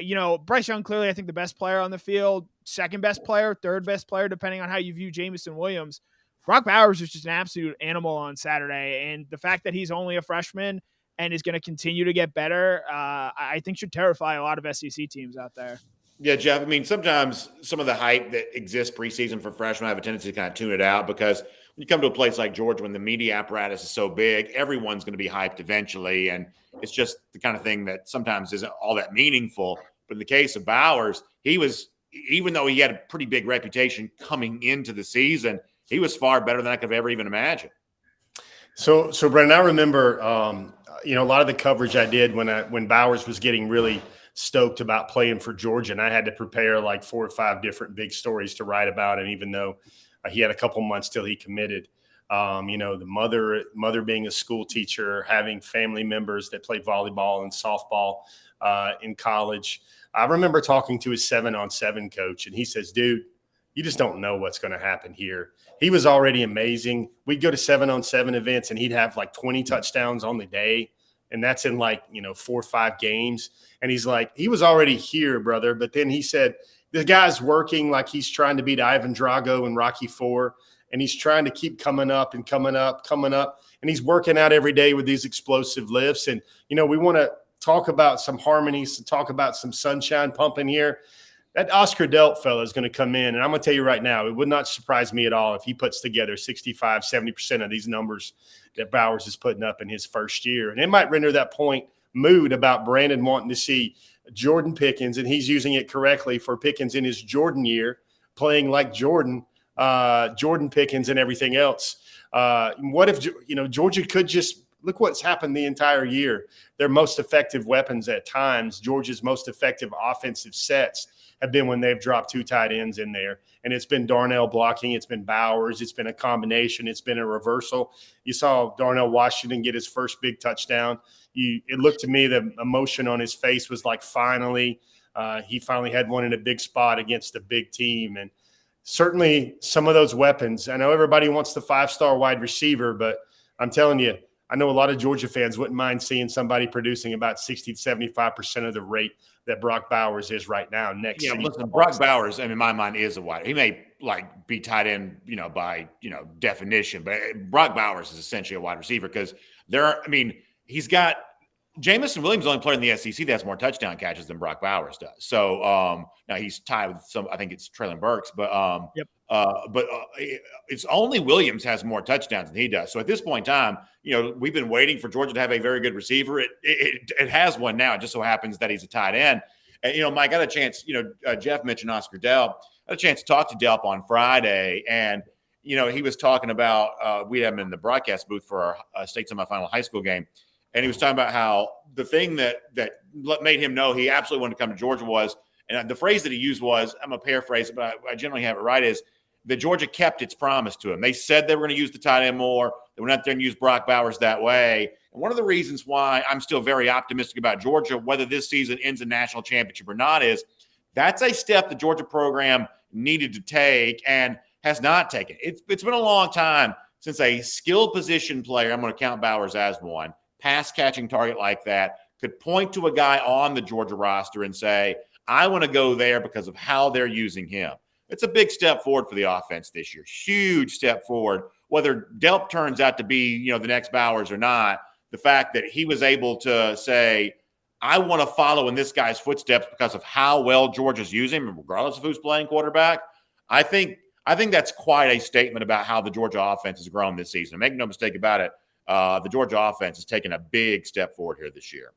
Bryce Young, clearly, I think the best player on the field, second best player, third best player, depending on how you view Jameson Williams. Brock Bowers was just an absolute animal on Saturday. And the fact that he's only a freshman and is going to continue to get better, I think should terrify a lot of SEC teams out there. Yeah, Jeff, I mean, sometimes some of the hype that exists preseason for freshmen have a tendency to kind of tune it out because when you come to a place like Georgia, when the media apparatus is so big, everyone's going to be hyped eventually. And it's just the kind of thing that sometimes isn't all that meaningful. But in the case of Bowers, he was, even though he had a pretty big reputation coming into the season, he was far better than I could have ever even imagined. So Brennan, I remember, a lot of the coverage I did when Bowers was getting really stoked about playing for Georgia, and I had to prepare like 4 or 5 different big stories to write about him, even though he had a couple months till he committed. The mother being a school teacher, having family members that play volleyball and softball in college. I remember talking to his 7-on-7 coach, and he says, dude, you just don't know what's going to happen here. He was already amazing. We'd go to 7-on-7 events, and he'd have like 20 touchdowns on the day, and that's in 4 or 5 games. And he's like, he was already here, brother. But then he said, the guy's working like he's trying to beat Ivan Drago in Rocky IV, and he's trying to keep coming up and coming up. And he's working out every day with these explosive lifts. And, we want to talk about some harmonies, to talk about some sunshine pumping here. That Oscar Delp fellow is going to come in, and I'm going to tell you right now, it would not surprise me at all if he puts together 65, 70% of these numbers that Bowers is putting up in his first year. And it might render that point mood about Brandon wanting to see Jordan Pickens, and he's using it correctly for Pickens in his Jordan year, playing like Jordan Pickens and everything else. What if, Georgia could just – look what's happened the entire year. Their most effective weapons at times, Georgia's most effective offensive sets have been when they've dropped 2 tight ends in there. And it's been Darnell blocking. It's been Bowers. It's been a combination. It's been a reversal. You saw Darnell Washington get his first big touchdown. It looked to me the emotion on his face was like finally. He finally had one in a big spot against a big team. And certainly some of those weapons, I know everybody wants the 5-star wide receiver, but I'm telling you, I know a lot of Georgia fans wouldn't mind seeing somebody producing about 60 to 75% of the rate that Brock Bowers is right now next season. Listen, Brock Bowers, in my mind, is a wide. He may be tight end, by definition, but Brock Bowers is essentially a wide receiver because he's got Jameson Williams, the only player in the SEC that has more touchdown catches than Brock Bowers does. So now he's tied with I think it's Traylon Burks, but it's only Williams has more touchdowns than he does. So at this point in time, we've been waiting for Georgia to have a very good receiver. It has one now. It just so happens that he's a tight end. And, Mike, I got a chance, Jeff mentioned Oscar Delp. I had a chance to talk to Delp on Friday, and, he was talking about we had him in the broadcast booth for our state semifinal high school game. And he was talking about how the thing that made him know he absolutely wanted to come to Georgia was, and the phrase that he used was, I'm going to paraphrase it, but I generally have it right, is that Georgia kept its promise to him. They said they were going to use the tight end more. They went out there and used Brock Bowers that way. And one of the reasons why I'm still very optimistic about Georgia, whether this season ends a national championship or not, is that's a step the Georgia program needed to take and has not taken. It's been a long time since a skilled position player, I'm going to count Bowers as one, pass-catching target like that, could point to a guy on the Georgia roster and say, I want to go there because of how they're using him. It's a big step forward for the offense this year. Huge step forward. Whether Delp turns out to be, the next Bowers or not, the fact that he was able to say, I want to follow in this guy's footsteps because of how well Georgia's using him, regardless of who's playing quarterback. I think that's quite a statement about how the Georgia offense has grown this season. Make no mistake about it. The Georgia offense has taken a big step forward here this year.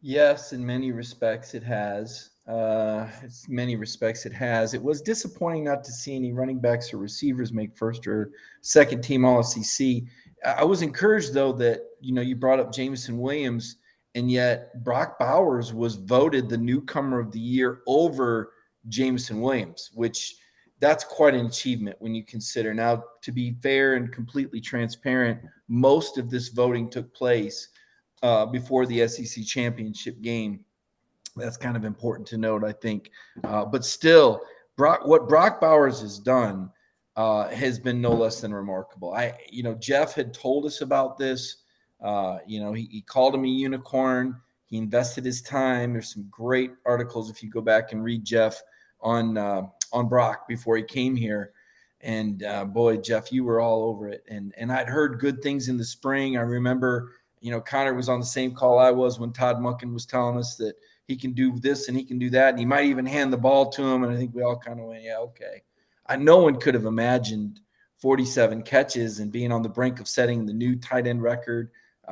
Yes, in many respects it has. It was disappointing not to see any running backs or receivers make first or second team All-SEC. I was encouraged though that you brought up Jameson Williams, and yet Brock Bowers was voted the newcomer of the year over Jameson Williams, which that's quite an achievement when you consider. Now, to be fair and completely transparent, most of this voting took place before the SEC championship game. That's kind of important to note, I think. But still, what Brock Bowers has done has been no less than remarkable. Jeff had told us about this. He called him a unicorn. He invested his time. There's some great articles if you go back and read Jeff on Brock before he came here. And boy, Jeff, you were all over it. And I'd heard good things in the spring. I remember, Connor was on the same call I was when Todd Monken was telling us that he can do this and he can do that. And he might even hand the ball to him. And I think we all kind of went, yeah, okay. No one could have imagined 47 catches and being on the brink of setting the new tight end record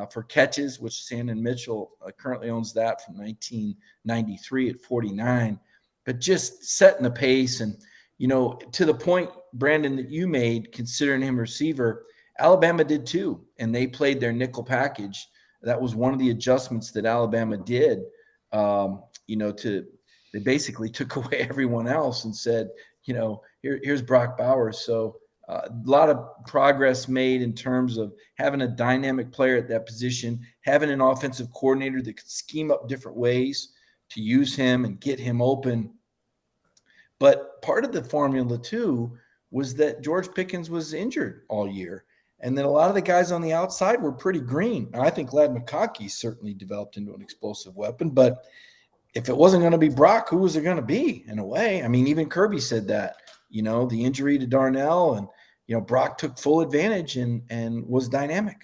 for catches, which Sandon Mitchell currently owns that from 1993 at 49. But just setting the pace and, to the point, Brandon, that you made, considering him receiver, Alabama did too, and they played their nickel package. That was one of the adjustments that Alabama did. They basically took away everyone else and said, here's Brock Bowers. So a lot of progress made in terms of having a dynamic player at that position, having an offensive coordinator that could scheme up different ways to use him and get him open. But part of the formula too was that George Pickens was injured all year. And then a lot of the guys on the outside were pretty green. I think Ladd McConkey certainly developed into an explosive weapon. But if it wasn't going to be Brock, who was it going to be in a way? I mean, even Kirby said that, the injury to Darnell and, Brock took full advantage and was dynamic.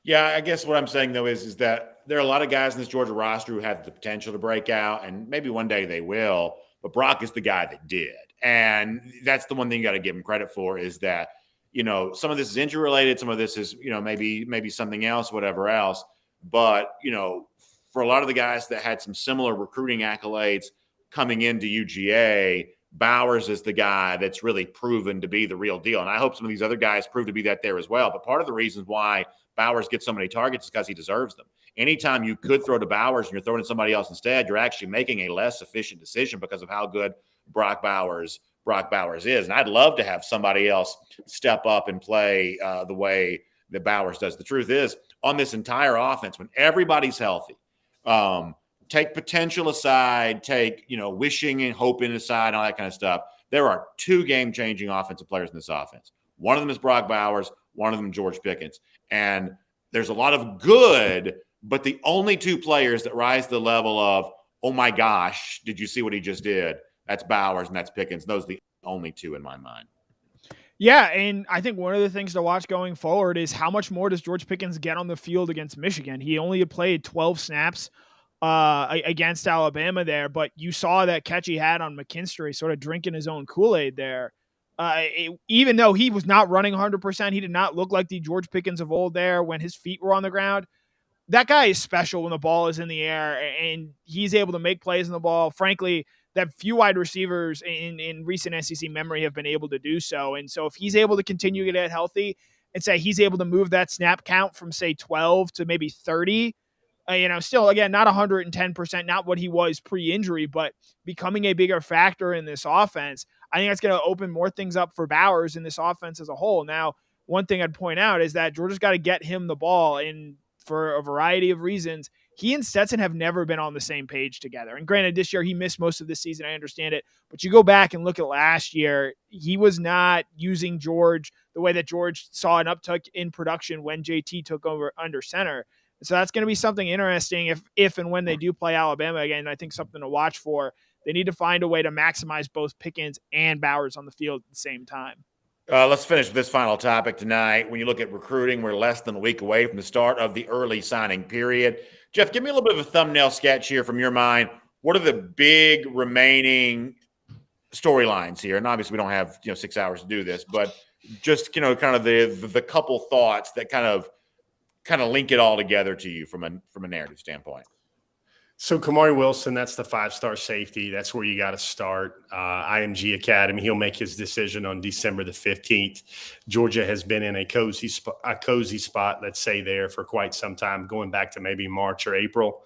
Yeah, I guess what I'm saying, though, is that there are a lot of guys in this Georgia roster who have the potential to break out, and maybe one day they will. But Brock is the guy that did. And that's the one thing you got to give him credit for is that, some of this is injury related. Some of this is, maybe something else, whatever else. But, for a lot of the guys that had some similar recruiting accolades coming into UGA, Bowers is the guy that's really proven to be the real deal. And I hope some of these other guys prove to be that there as well. But part of the reasons why Bowers gets so many targets is because he deserves them. Anytime you could throw to Bowers and you're throwing to somebody else instead, you're actually making a less efficient decision because of how good Brock Bowers is. And I'd love to have somebody else step up and play the way that Bowers does. The truth is, on this entire offense, when everybody's healthy, take potential aside, take, wishing and hoping aside, all that kind of stuff, there are two game-changing offensive players in this offense. One of them is Brock Bowers, one of them George Pickens. And there's a lot of good, but the only two players that rise to the level of, oh my gosh, did you see what he just did? That's Bowers and that's Pickens. Those are the only two in my mind. Yeah, and I think one of the things to watch going forward is how much more does George Pickens get on the field against Michigan. He only played 12 snaps against Alabama there, but you saw that catch he had on McKinstry, sort of drinking his own Kool-Aid there. Even though he was not running 100%, he did not look like the George Pickens of old there when his feet were on the ground. That guy is special when the ball is in the air, and he's able to make plays on the ball. Frankly, that few wide receivers in recent SEC memory have been able to do so. And so if he's able to continue to get healthy and say he's able to move that snap count from, say, 12 to maybe 30, still, again, not 110%, not what he was pre-injury, but becoming a bigger factor in this offense, I think that's going to open more things up for Bowers in this offense as a whole. Now, one thing I'd point out is that Georgia's got to get him the ball, and for a variety of reasons, he and Stetson have never been on the same page together. And granted, this year he missed most of this season. I understand it. But you go back and look at last year, he was not using George the way that George saw an uptick in production when JT took over under center. So that's going to be something interesting if and when they do play Alabama again. I think something to watch for. They need to find a way to maximize both Pickens and Bowers on the field at the same time. Let's finish with this final topic tonight. When you look at recruiting, we're less than a week away from the start of the early signing period. Jeff, give me a little bit of a thumbnail sketch here from your mind. What are the big remaining storylines here? And obviously we don't have 6 hours to do this, but just kind of the couple thoughts that kind of link it all together to you from a narrative standpoint. So Kamari Wilson, that's the 5-star safety. That's where you got to start. IMG Academy. He'll make his decision on December the 15th. Georgia has been in a cozy spot, let's say, there for quite some time, going back to maybe March or April.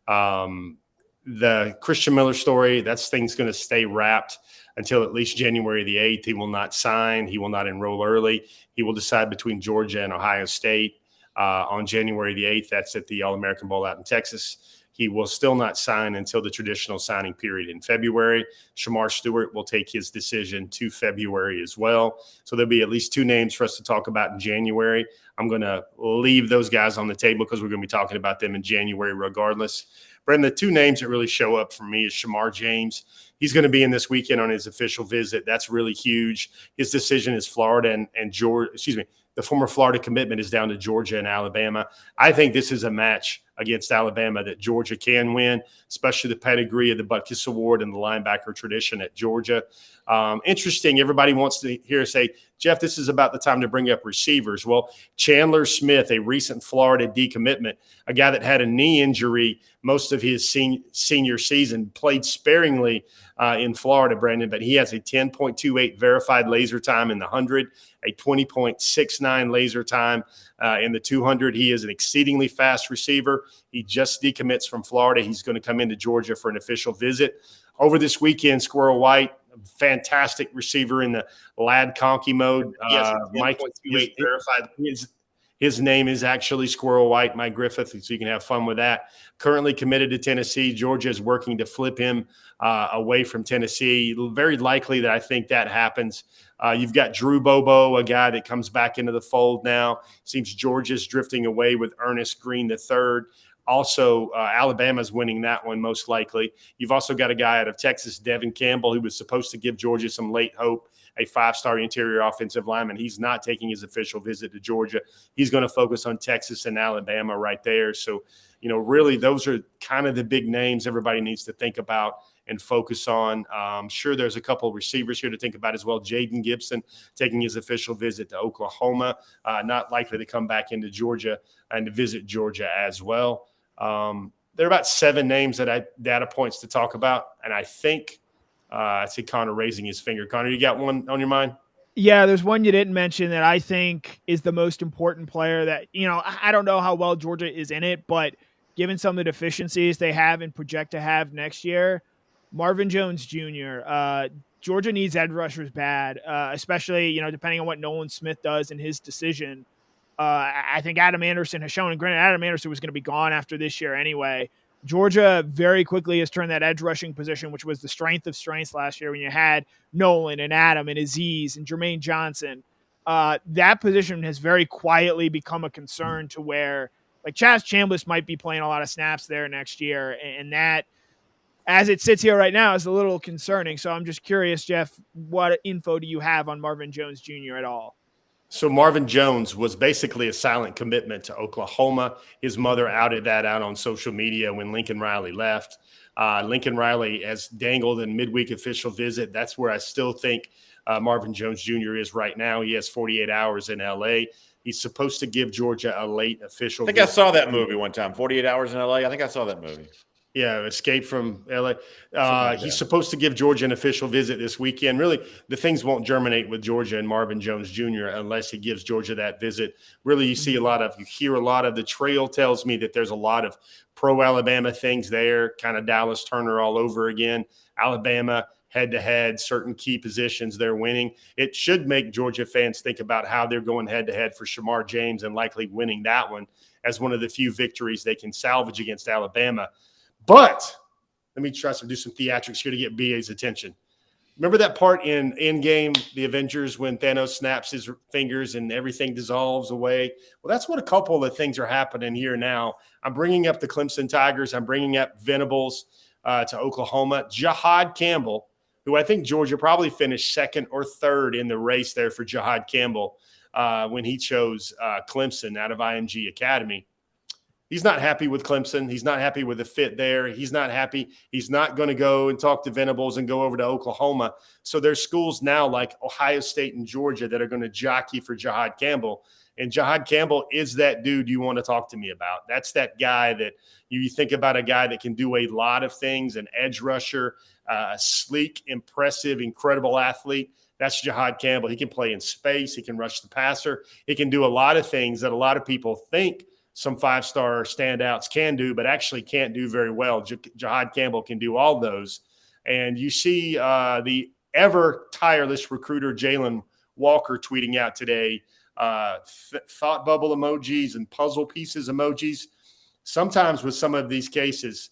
The Christian Miller story, that's thing's going to stay wrapped until at least January the 8th. He will not sign. He will not enroll early. He will decide between Georgia and Ohio State on January the 8th. That's at the All-American Bowl out in Texas. He will still not sign until the traditional signing period in February. Shamar Stewart will take his decision to February as well. So there'll be at least 2 names for us to talk about in January. I'm going to leave those guys on the table because we're going to be talking about them in January regardless. Brendan, the 2 names that really show up for me is Shamar James. He's going to be in this weekend on his official visit. That's really huge. His decision is Florida and Georgia. The former Florida commitment is down to Georgia and Alabama. I think this is a match against Alabama that Georgia can win, especially the pedigree of the Butkus Award and the linebacker tradition at Georgia. Interesting. Everybody wants to hear us say, Jeff, this is about the time to bring up receivers. Well, Chandler Smith, a recent Florida decommitment, a guy that had a knee injury most of his senior season, played sparingly in Florida, Brandon, but he has a 10.28 verified laser time in the 100, a 20.69 laser time in the 200. He is an exceedingly fast receiver. He just decommits from Florida. He's going to come into Georgia for an official visit. Over this weekend, Squirrel White, fantastic receiver in the Lad Conkey mode. Mike, verified. His name is actually Squirrel White, Mike Griffith, so you can have fun with that. Currently committed to Tennessee. Georgia is working to flip him away from Tennessee. Very likely that I think that happens. You've got Drew Bobo, a guy that comes back into the fold now. Seems Georgia's drifting away with Ernest Green III. Also, Alabama's winning that one most likely. You've also got a guy out of Texas, Devin Campbell, who was supposed to give Georgia some late hope, a 5-star interior offensive lineman. He's not taking his official visit to Georgia. He's going to focus on Texas and Alabama right there. So, really those are kind of the big names everybody needs to think about and focus on. Sure, there's a couple of receivers here to think about as well. Jaden Gibson taking his official visit to Oklahoma, not likely to come back into Georgia and to visit Georgia as well. There are about 7 names data points to talk about, and I think I see Connor raising his finger. Connor, you got one on your mind? Yeah, there's one you didn't mention that I think is the most important player that, I don't know how well Georgia is in it, but given some of the deficiencies they have and project to have next year, Marvin Jones Jr., Georgia needs edge rushers bad, especially, depending on what Nolan Smith does in his decision. I think Adam Anderson has shown, and granted, Adam Anderson was going to be gone after this year anyway. Georgia very quickly has turned that edge rushing position, which was the strength of strengths last year when you had Nolan and Adam and Aziz and Jermaine Johnson. That position has very quietly become a concern to where, like, Chaz Chambliss might be playing a lot of snaps there next year, and that, as it sits here right now, is a little concerning. So I'm just curious, Jeff, what info do you have on Marvin Jones Jr. at all? So Marvin Jones was basically a silent commitment to Oklahoma. His mother outed that out on social media when Lincoln Riley left. Lincoln Riley has dangled in midweek official visit. That's where I still think Marvin Jones Jr. is right now. He has 48 hours in L.A. He's supposed to give Georgia a late official visit. I saw that movie one time, 48 Hours in L.A. I think I saw that movie. Yeah, Escape from L.A. He's supposed to give Georgia an official visit this weekend. Really, the things won't germinate with Georgia and Marvin Jones Jr. unless he gives Georgia that visit. Really, you hear a lot of the trail tells me that there's a lot of pro-Alabama things there, kind of Dallas Turner all over again. Alabama head-to-head, certain key positions they're winning. It should make Georgia fans think about how they're going head-to-head for Shamar James and likely winning that one as one of the few victories they can salvage against Alabama. But let me try to do some theatrics here to get BA's attention. Remember that part in Endgame, the Avengers, when Thanos snaps his fingers and everything dissolves away? Well, that's what a couple of things are happening here now. I'm bringing up the Clemson Tigers. I'm bringing up Venables to Oklahoma. Jahad Campbell, who I think Georgia probably finished second or third in the race there for Jahad Campbell when he chose Clemson out of IMG Academy. He's not happy with Clemson. He's not happy with the fit there. He's not happy. He's not going to go and talk to Venables and go over to Oklahoma. So there's schools now like Ohio State and Georgia that are going to jockey for Jahad Campbell. And Jahad Campbell is that dude you want to talk to me about. That's that guy that you think about, a guy that can do a lot of things, an edge rusher, a sleek, impressive, incredible athlete. That's Jahad Campbell. He can play in space. He can rush the passer. He can do a lot of things that a lot of people think some five-star standouts can do, but actually can't do very well. Jahad Campbell can do all those. And you see the ever-tireless recruiter Jalen Walker tweeting out today, thought bubble emojis and puzzle pieces emojis. Sometimes with some of these cases,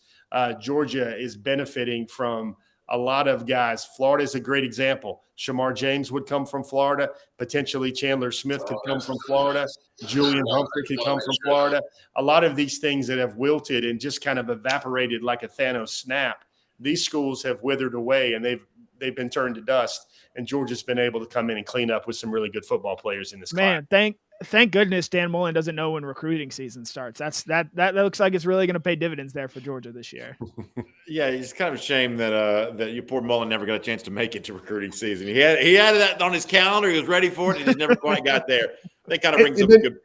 Georgia is benefiting from a lot of guys. Florida is a great example. Shamar James would come from Florida. Potentially Chandler Smith could come from Florida. Julian Humphrey could come from Florida. A lot of these things that have wilted and just kind of evaporated like a Thanos snap, these schools have withered away and they've been turned to dust. And Georgia's been able to come in and clean up with some really good football players in this class. Man, thank goodness Dan Mullen doesn't know when recruiting season starts. That looks like it's really going to pay dividends there for Georgia this year. Yeah, it's kind of a shame that your poor Mullen never got a chance to make it to recruiting season. He had that on his calendar. He was ready for it. He just never quite got there. That kind of brings up good.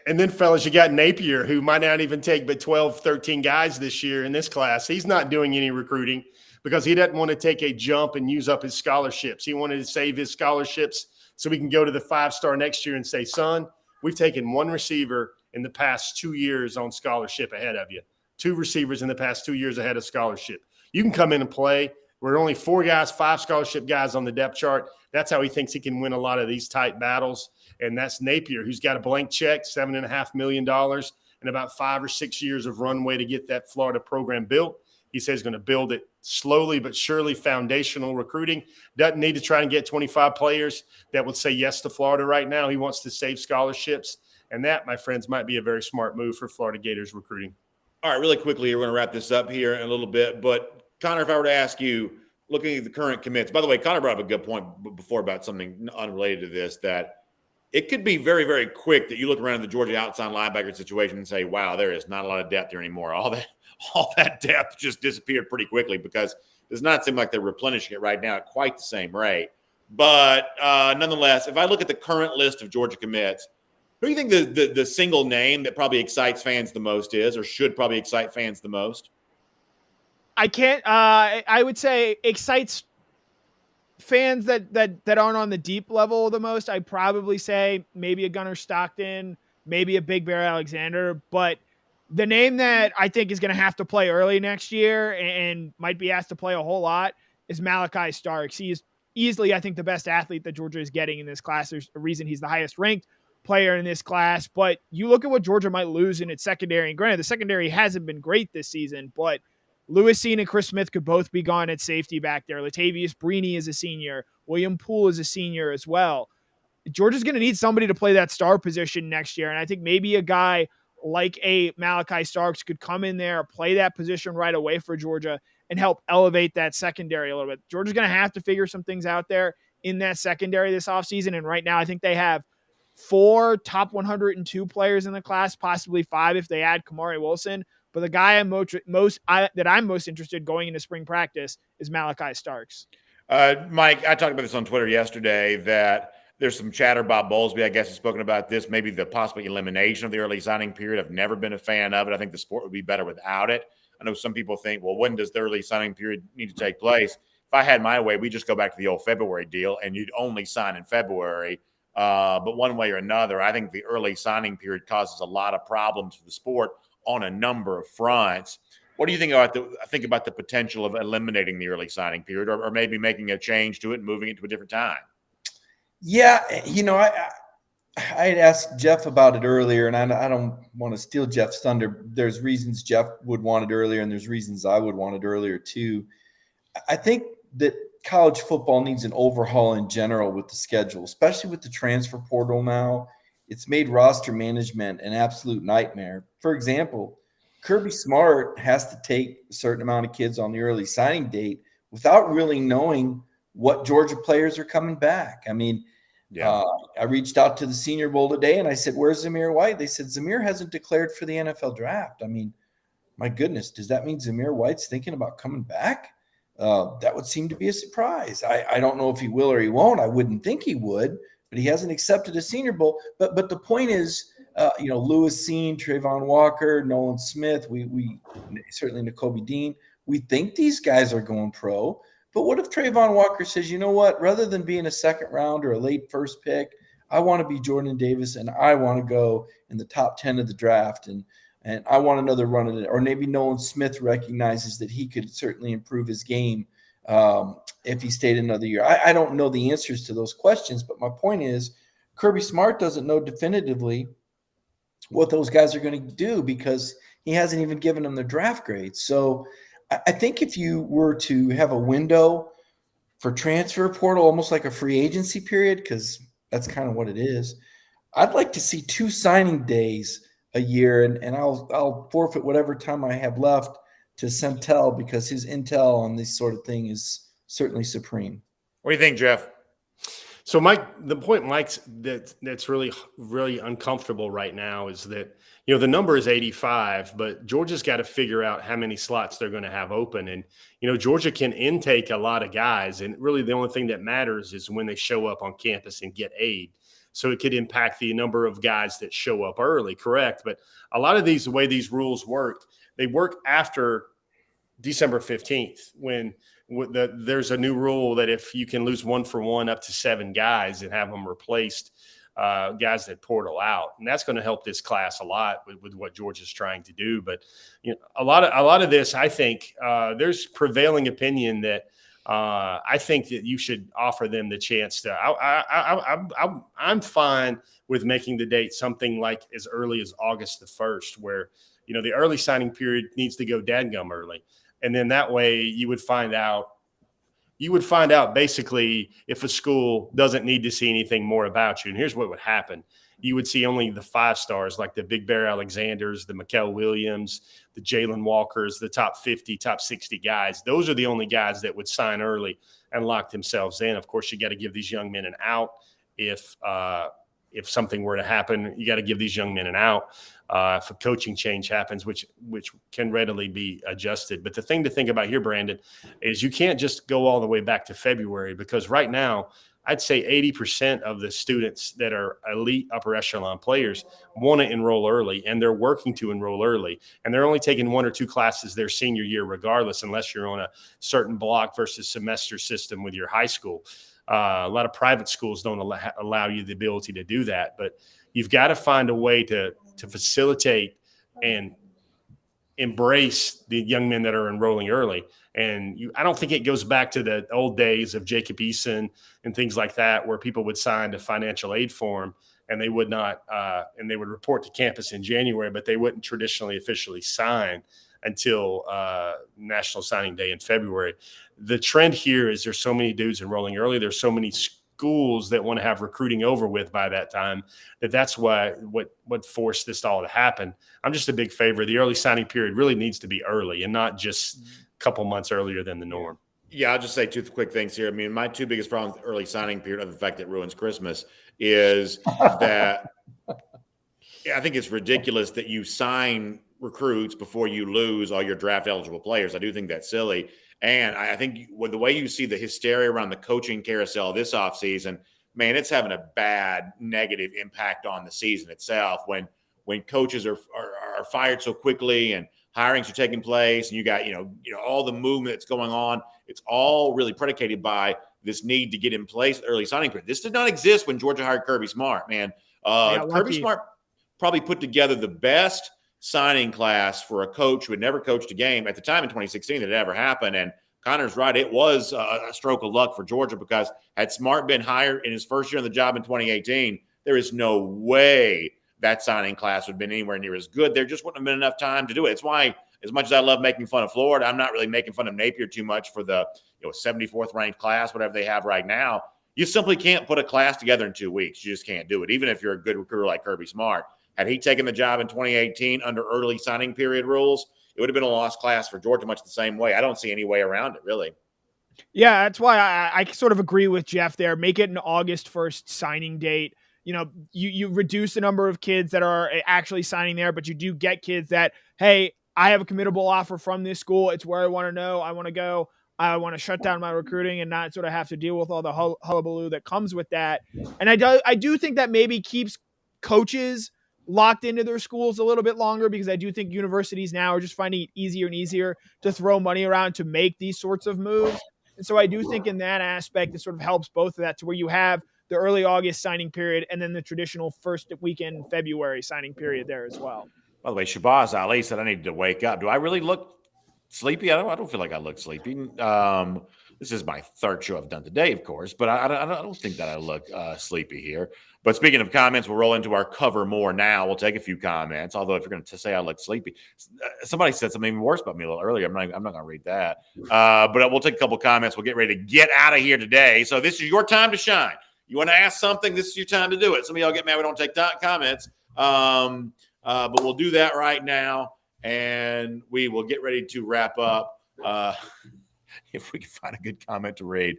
And then, fellas, you got Napier, who might not even take but 12, 13 guys this year in this class. He's not doing any recruiting because he doesn't want to take a jump and use up his scholarships. He wanted to save his scholarships so we can go to the 5-star next year and say, son, we've taken one receiver in the past 2 years on scholarship ahead of you. 2 receivers in the past 2 years ahead of scholarship. You can come in and play. We're only 4 guys, 5 scholarship guys on the depth chart. That's how he thinks he can win a lot of these tight battles. And that's Napier, who's got a blank check, $7.5 million, and about 5 or 6 years of runway to get that Florida program built. He says he's going to build it slowly but surely, foundational recruiting. Doesn't need to try and get 25 players that would say yes to Florida right now. He wants to save scholarships. And that, my friends, might be a very smart move for Florida Gators recruiting. All right, really quickly, we're going to wrap this up here in a little bit. But, Connor, if I were to ask you, looking at the current commits, by the way, Connor brought up a good point before about something unrelated to this, that it could be very, very quick that you look around at the Georgia outside linebacker situation and say, wow, there is not a lot of depth here anymore. All that depth just disappeared pretty quickly because it does not seem like they're replenishing it right now at quite the same rate. But nonetheless, if I look at the current list of Georgia commits, who do you think the single name that probably excites fans the most is, or should probably excite fans the most? I would say excites fans that aren't on the deep level the most. I'd probably say maybe a Gunnar Stockton, maybe a Big Bear Alexander, but the name that I think is going to have to play early next year and might be asked to play a whole lot is Malachi Starks. He is easily, I think, the best athlete that Georgia is getting in this class. There's a reason he's the highest ranked player in this class, but you look at what Georgia might lose in its secondary, and granted, the secondary hasn't been great this season, but Lewis Cine and Chris Smith could both be gone at safety back there. Latavius Brini is a senior. William Poole is a senior as well. Georgia's going to need somebody to play that star position next year, and I think maybe a guy like a Malachi Starks could come in there, play that position right away for Georgia, and help elevate that secondary a little bit. Georgia's going to have to figure some things out there in that secondary this offseason, and right now I think they have 4 top 102 players in the class, possibly 5 if they add Kamari Wilson. But the guy I'm most interested going into spring practice is Malachi Starks. Mike, I talked about this on Twitter yesterday that there's some chatter. Bob Bowlesby, I guess, has spoken about this, maybe the possible elimination of the early signing period. I've never been a fan of it. I think the sport would be better without it. I know some people think, well, when does the early signing period need to take place? If I had my way, we just go back to the old February deal, and you'd only sign in February. But one way or another, I think the early signing period causes a lot of problems for the sport on a number of fronts. What do you think about the potential of eliminating the early signing period, or maybe making a change to it and moving it to a different time? Yeah, I had asked Jeff about it earlier, and I don't want to steal Jeff's thunder. There's reasons Jeff would want it earlier, and there's reasons I would want it earlier too. I think that college football needs an overhaul in general with the schedule, especially with the transfer portal now. It's made roster management an absolute nightmare. For example, Kirby Smart has to take a certain amount of kids on the early signing date without really knowing what Georgia players are coming back. I mean, Yeah. I reached out to the Senior Bowl today and I said, "Where's Zamir White?" They said, "Zamir hasn't declared for the NFL draft." I mean, my goodness, does that mean Zamir White's thinking about coming back? That would seem to be a surprise. I don't know if he will or he won't. I wouldn't think he would, but he hasn't accepted a Senior Bowl. But the point is, Lewis Seen, Trayvon Walker, Nolan Smith, we certainly Nakobe Dean. We think these guys are going pro. But what if Trayvon Walker says, you know what, rather than being a second round or a late first pick, I want to be Jordan Davis and I want to go in the top 10 of the draft and I want another run at it. Or maybe Nolan Smith recognizes that he could certainly improve his game if he stayed another year. I don't know the answers to those questions, but my point is Kirby Smart doesn't know definitively what those guys are going to do because he hasn't even given them the draft grades. So I think if you were to have a window for transfer portal, almost like a free agency period, because that's kind of what it is, I'd like to see 2 signing days a year, and I'll forfeit whatever time I have left to Centel because his intel on this sort of thing is certainly supreme. What do you think, Jeff? So the point Mike's that's really, really uncomfortable right now is that, the number is 85, but Georgia's got to figure out how many slots they're going to have open. And, Georgia can intake a lot of guys. And really the only thing that matters is when they show up on campus and get aid. So it could impact the number of guys that show up early, correct? But a lot of the way these rules work, they work after December 15th when there's a new rule that if you can lose 1 for 1 up to 7 guys and have them replaced, guys that portal out, and that's going to help this class a lot with what Georgia's trying to do. But a lot of this, I think, there's prevailing opinion that I think that you should offer them the chance to. I'm fine with making the date something like as early as August the 1st, where the early signing period needs to go dadgum early. And then that way you would find out basically if a school doesn't need to see anything more about you. And here's what would happen. You would see only the 5 stars, like the Big Bear Alexanders, the Mikael Williams, the Jalen Walkers, the top 50, top 60 guys. Those are the only guys that would sign early and lock themselves in. Of course, you got to give these young men an out. If something were to happen, you got to give these young men an out. If a coaching change happens, which can readily be adjusted. But the thing to think about here, Brandon, is you can't just go all the way back to February, because right now I'd say 80% of the students that are elite upper echelon players want to enroll early, and they're working to enroll early. And they're only taking 1 or 2 classes their senior year regardless, unless you're on a certain block versus semester system with your high school. A lot of private schools don't allow you the ability to do that, but you've got to find a way to facilitate and embrace the young men that are enrolling early. And I don't think it goes back to the old days of Jacob Eason and things like that, where people would sign a financial aid form and they would not, and they would report to campus in January, but they wouldn't traditionally officially sign until National Signing Day in February. The trend here is there's so many dudes enrolling early. There's so many schools that want to have recruiting over with by that time that's what forced this all to happen. I'm just a big favor. The early signing period really needs to be early and not just a couple months earlier than the norm. Yeah, I'll just say 2 quick things here. I mean, my 2 biggest problems with early signing period, other than the fact that it ruins Christmas, is that I think it's ridiculous that you sign recruits before you lose all your draft eligible players. I do think that's silly. And I think with the way you see the hysteria around the coaching carousel this offseason, man, it's having a bad negative impact on the season itself. When coaches are fired so quickly and hirings are taking place, and you got all the movement that's going on, it's all really predicated by this need to get in place early signing period. This did not exist when Georgia hired Kirby Smart, man. Kirby Smart probably put together the best signing class for a coach who had never coached a game at the time in 2016 that had ever happened. And Connor's right. It was a stroke of luck for Georgia, because had Smart been hired in his first year on the job in 2018, there is no way that signing class would have been anywhere near as good. There just wouldn't have been enough time to do it. It's why, as much as I love making fun of Florida, I'm not really making fun of Napier too much for the 74th ranked class, whatever they have right now. You simply can't put a class together in 2 weeks. You just can't do it, even if you're a good recruiter like Kirby Smart. Had he taken the job in 2018 under early signing period rules, it would have been a lost class for Georgia much the same way. I don't see any way around it, really. Yeah, that's why I sort of agree with Jeff there. Make it an August 1st signing date. You reduce the number of kids that are actually signing there, but you do get kids that, hey, I have a committable offer from this school. It's where I want to know. I want to go. I want to shut down my recruiting and not sort of have to deal with all the hullabaloo that comes with that. And I do think that maybe keeps coaches locked into their schools a little bit longer, because I do think universities now are just finding it easier and easier to throw money around to make these sorts of moves. And so I do think in that aspect, it sort of helps both of that, to where you have the early August signing period and then the traditional first weekend in February signing period there as well. By the way, Shabazz Ali said I need to wake up. Do I really look sleepy? I don't feel like I look sleepy. This is my third show I've done today, of course, but I don't think that I look sleepy here. But speaking of comments, we'll roll into our cover more now. We'll take a few comments. Although if you're going to say I look sleepy, somebody said something even worse about me a little earlier. I'm not going to read that. But we'll take a couple comments. We'll get ready to get out of here today. So this is your time to shine. You want to ask something? This is your time to do it. Some of y'all get mad we don't take comments. But we'll do that right now, and we will get ready to wrap up. If we can find a good comment to read.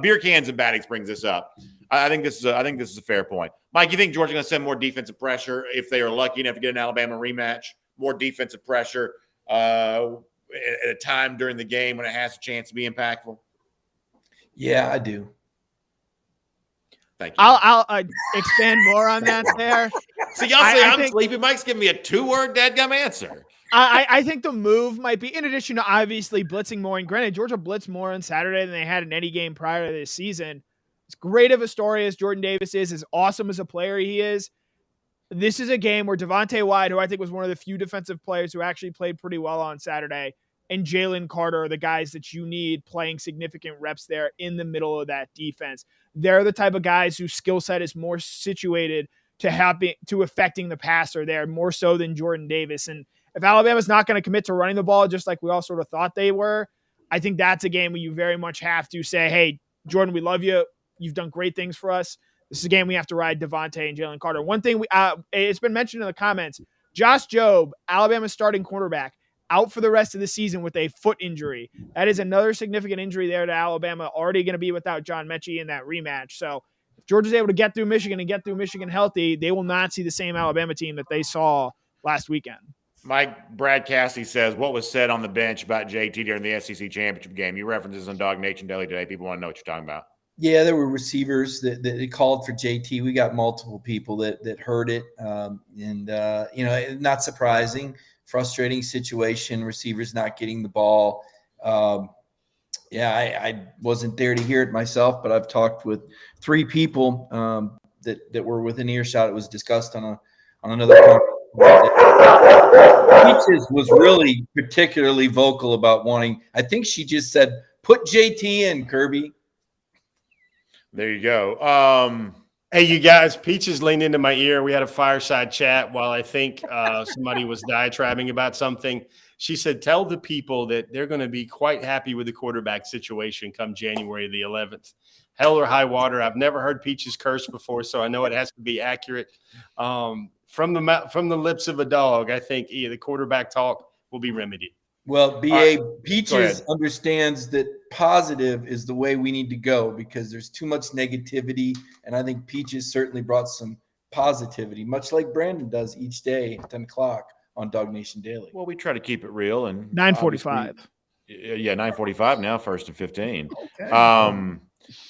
Beer cans and battings brings this up. I think this is a fair point. Mike, you think Georgia's going to send more defensive pressure if they are lucky enough to get an Alabama rematch? More defensive pressure at a time during the game when it has a chance to be impactful? Yeah, I do. Thank you. I'll expand more on that there. So y'all say I'm sleepy. Mike's giving me a 2-word dadgum answer. I think the move might be, in addition to obviously blitzing more, and granted, Georgia blitzed more on Saturday than they had in any game prior to this season. As great of a story as Jordan Davis is, as awesome as a player he is, this is a game where Devontae White, who I think was one of the few defensive players who actually played pretty well on Saturday, and Jalen Carter are the guys that you need playing significant reps there in the middle of that defense. They're the type of guys whose skill set is more situated to affecting the passer there, more so than Jordan Davis. And if Alabama's not going to commit to running the ball, just like we all sort of thought they were, I think that's a game where you very much have to say, hey, Jordan, we love you. You've done great things for us. This is a game we have to ride Devontae and Jalen Carter. One thing it's been mentioned in the comments, Josh Jobe, Alabama's starting quarterback, out for the rest of the season with a foot injury. That is another significant injury there to Alabama, already going to be without John Mechie in that rematch. So if Georgia's able to get through Michigan and get through Michigan healthy, they will not see the same Alabama team that they saw last weekend. Brad Cassidy says, what was said on the bench about JT during the SEC championship game? You references on Dog Nation Daily today. People want to know what you're talking about. Yeah, there were receivers that called for JT. We got multiple people that heard it. Not surprising. Frustrating situation, receivers not getting the ball. I wasn't there to hear it myself, but I've talked with 3 people that were within earshot. It was discussed on another conference. Peaches was really particularly vocal about wanting, I think she just said, put JT in, Kirby. There you go. Hey, you guys, Peaches leaned into my ear. We had a fireside chat while I think somebody was diatribing about something. She said, tell the people that they're going to be quite happy with the quarterback situation come January the 11th. Hell or high water. I've never heard Peaches curse before, so I know it has to be accurate. From the lips of a dog, I think the quarterback talk will be remedied. Well, Peaches understands that positive is the way we need to go because there's too much negativity, and I think Peaches certainly brought some positivity, much like Brandon does each day at 10 o'clock on Dog Nation Daily. Well, we try to keep it real. And 9:45. Yeah, 9:45 now, 1st and 15. Okay.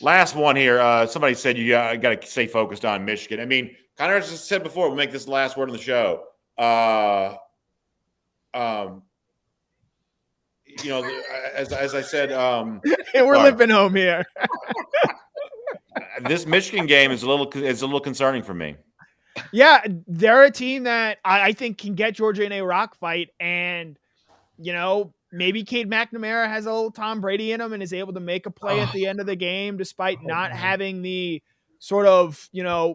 Last one here. Somebody said you got to stay focused on Michigan. I mean, kind of as I said before, we'll make this the last word on the show. As I said, we're limping home here. This Michigan game is a little concerning for me. Yeah, they're a team that I think can get Georgia in a rock fight, and maybe Cade McNamara has a little Tom Brady in him and is able to make a play at the end of the game, despite not having the sort of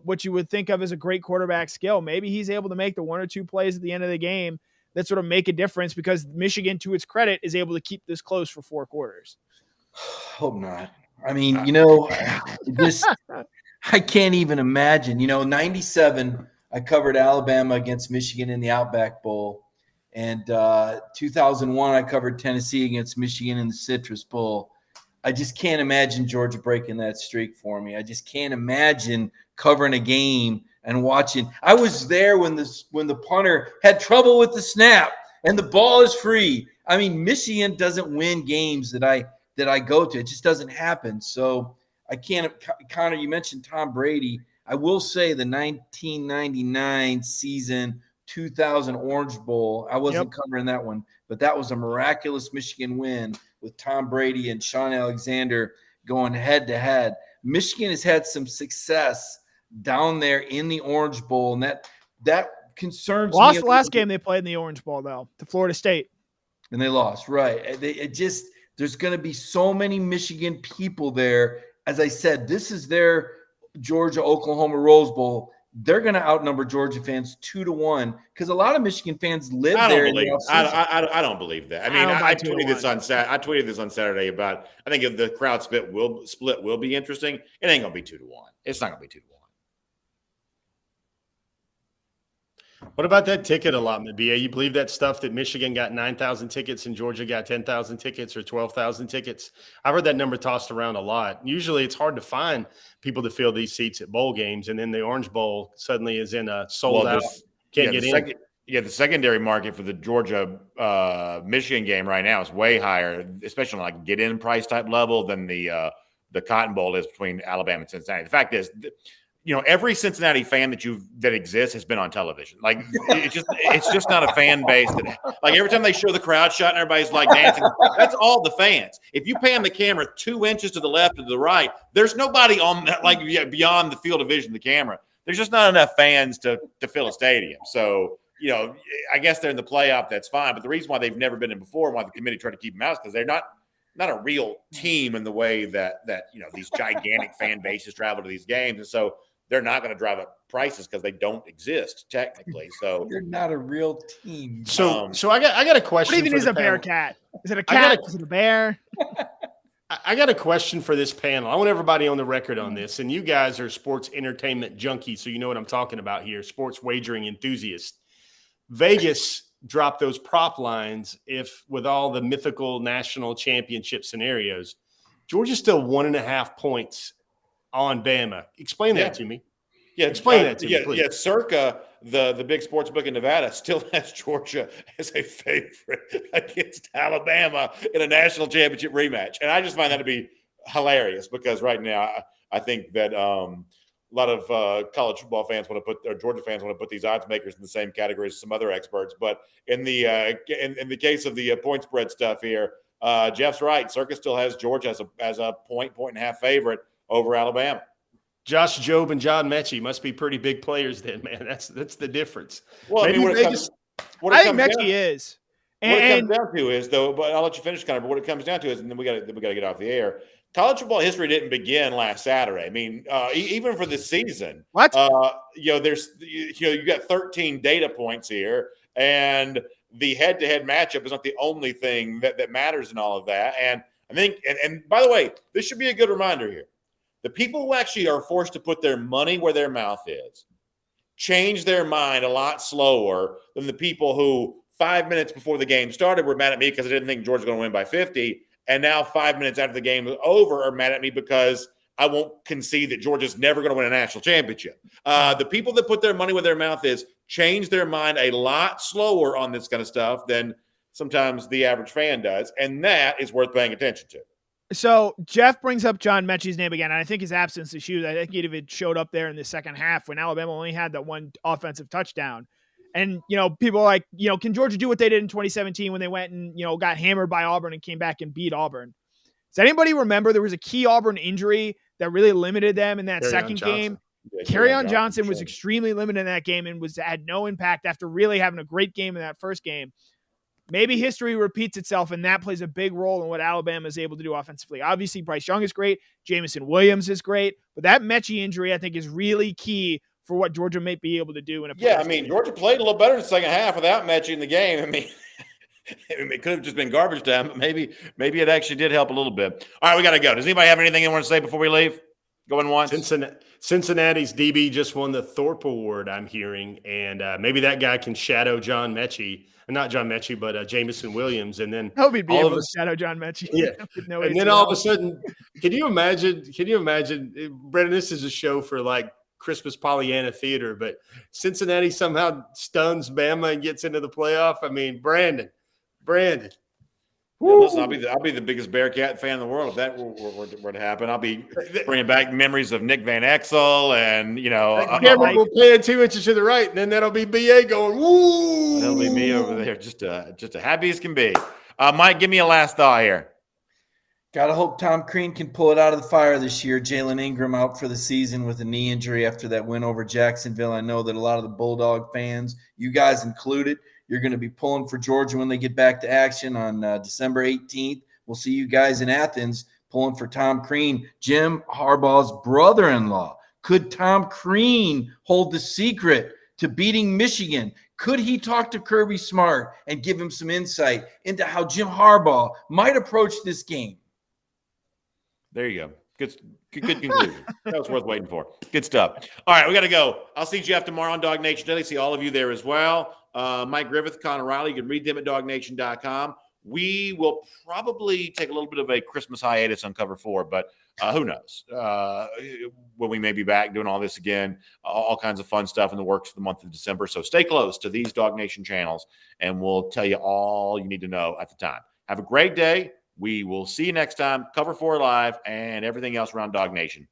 what you would think of as a great quarterback skill. Maybe he's able to make the 1 or 2 plays at the end of the game that sort of make a difference because Michigan, to its credit, is able to keep this close for 4 quarters. Hope not. I mean, I can't even imagine. 97, I covered Alabama against Michigan in the Outback Bowl, And 2001, I covered Tennessee against Michigan in the Citrus Bowl. I just can't imagine Georgia breaking that streak for me. I just can't imagine covering a game and watching. I was there when the punter had trouble with the snap and the ball is free. I mean, Michigan doesn't win games that I go to. It just doesn't happen. So I can't. Connor, you mentioned Tom Brady. I will say the 1999 season, 2000 Orange Bowl. I wasn't covering that one, but that was a miraculous Michigan win with Tom Brady and Sean Alexander going head to head. Michigan has had some success down there in the Orange Bowl, and that concerns me. Lost the last game they played in the Orange Bowl, though, to Florida State. And they lost, right. There's going to be so many Michigan people there. As I said, this is their Georgia-Oklahoma Rose Bowl. They're going to outnumber Georgia fans 2-1 because a lot of Michigan fans live there. I don't believe that. I mean, I tweeted this on Saturday about. I think if the crowd split will be interesting. It ain't going to be 2-1. It's not going to be 2-1. What about that ticket allotment, BA? You believe that stuff that Michigan got 9,000 tickets and Georgia got 10,000 tickets or 12,000 tickets? I've heard that number tossed around a lot. Usually it's hard to fiend people to fill these seats at bowl games, and then the Orange Bowl suddenly is in a sold-out, can't get in. The secondary market for the Georgia-Michigan game right now is way higher, especially on like get-in price type level than the Cotton Bowl is between Alabama and Cincinnati. The fact is, every Cincinnati fan that exists has been on television. Like it's just not a fan base that, like, every time they show the crowd shot and everybody's like dancing, that's all the fans. If you pan the camera 2 inches to the left or to the right, there's nobody on that, like, beyond the field of vision of the camera. There's just not enough fans to fill a stadium. So, I guess they're in the playoff. That's fine. But the reason why they've never been in before and why the committee tried to keep them out is because they're not a real team in the way that these gigantic fan bases travel to these games. And so they're not going to drive up prices because they don't exist technically. So they're not a real team. So I got a question. What even is a Bearcat? Is it a cat? Is it a bear? I got a question for this panel. I want everybody on the record on this. And you guys are sports entertainment junkies, so you know what I'm talking about here. Sports wagering enthusiasts. Vegas dropped those prop lines if with all the mythical national championship scenarios, Georgia's still 1.5 points on Bama. Explain that to me. Yeah, explain that to me, please. Yeah, Circa, the big sports book in Nevada, still has Georgia as a favorite against Alabama in a national championship rematch. And I just find that to be hilarious because right now I think that a lot of college football fans Georgia fans want to put these odds makers in the same category as some other experts. But in the case of the point spread stuff here, Jeff's right. Circa still has Georgia as a point and a half favorite over Alabama. Josh Jobe and John Mechie must be pretty big players then, man. That's the difference. Well, I think Mechie is. What it comes down to is, though, but I'll let you finish, Connor. But what it comes down to is, and then we got to get off the air. College football history didn't begin last Saturday. I mean, even for this season, what? There's you got 13 data points here, and the head-to-head matchup is not the only thing that matters in all of that. And I think, and by the way, this should be a good reminder here. The people who actually are forced to put their money where their mouth is change their mind a lot slower than the people who 5 minutes before the game started were mad at me because I didn't think Georgia's going to win by 50. And now 5 minutes after the game was over are mad at me because I won't concede that Georgia's never going to win a national championship. The people that put their money where their mouth is change their mind a lot slower on this kind of stuff than sometimes the average fan does. And that is worth paying attention to. So Jeff brings up John Mechie's name again, and I think his absence is huge. I think he even showed up there in the second half when Alabama only had that one offensive touchdown. And, people are like, can Georgia do what they did in 2017 when they went and, got hammered by Auburn and came back and beat Auburn? Does anybody remember there was a key Auburn injury that really limited them in that second game? Kerryon Johnson was extremely limited in that game and had no impact after really having a great game in that first game. Maybe history repeats itself, and that plays a big role in what Alabama is able to do offensively. Obviously, Bryce Young is great. Jamison Williams is great. But that Mechie injury, I think, is really key for what Georgia may be able to do in a playoff. Yeah, Georgia played a little better in the second half without Mechie in the game. It could have just been garbage time, but maybe it actually did help a little bit. All right, we got to go. Does anybody have anything they want to say before we leave? Going once. Cincinnati's DB just won the Thorpe Award, I'm hearing, and maybe that guy can shadow John Mechie. Not John Mechie, but Jameson Williams. And then Hope he'd be all able of to shadow John Mechie. Yeah. With no and then ACL. all of a sudden, can you imagine, Brendan, this is a show for like Christmas Pollyanna theater, but Cincinnati somehow stuns Bama and gets into the playoff. I mean, Brandon. Yeah, listen, I'll be the biggest Bearcat fan in the world if that were to happen. I'll be bringing back memories of Nick Van Exel and Cameron will pan 2 inches to the right, and then that'll be BA going woo. That'll be me over there, just happy as can be. Mike, give me a last thought here. Gotta hope Tom Crean can pull it out of the fire this year. Jalen Ingram out for the season with a knee injury after that win over Jacksonville. I know that a lot of the Bulldog fans, you guys included, you're going to be pulling for Georgia when they get back to action on December 18th. We'll see you guys in Athens pulling for Tom Crean, Jim Harbaugh's brother-in-law. Could Tom Crean hold the secret to beating Michigan? Could he talk to Kirby Smart and give him some insight into how Jim Harbaugh might approach this game? There you go. Good conclusion. That was worth waiting for. Good stuff. All right, we got to go. I'll see Jeff tomorrow on Dog Nation Daily. See all of you there as well. Mike Griffith, Connor Riley. You can read them at dognation.com. We will probably take a little bit of a Christmas hiatus on Cover 4, but who knows when we may be back doing all this again. All kinds of fun stuff in the works for the month of December. So stay close to these Dog Nation channels, and we'll tell you all you need to know at the time. Have a great day. We will see you next time. Cover 4 Live and everything else around Dog Nation.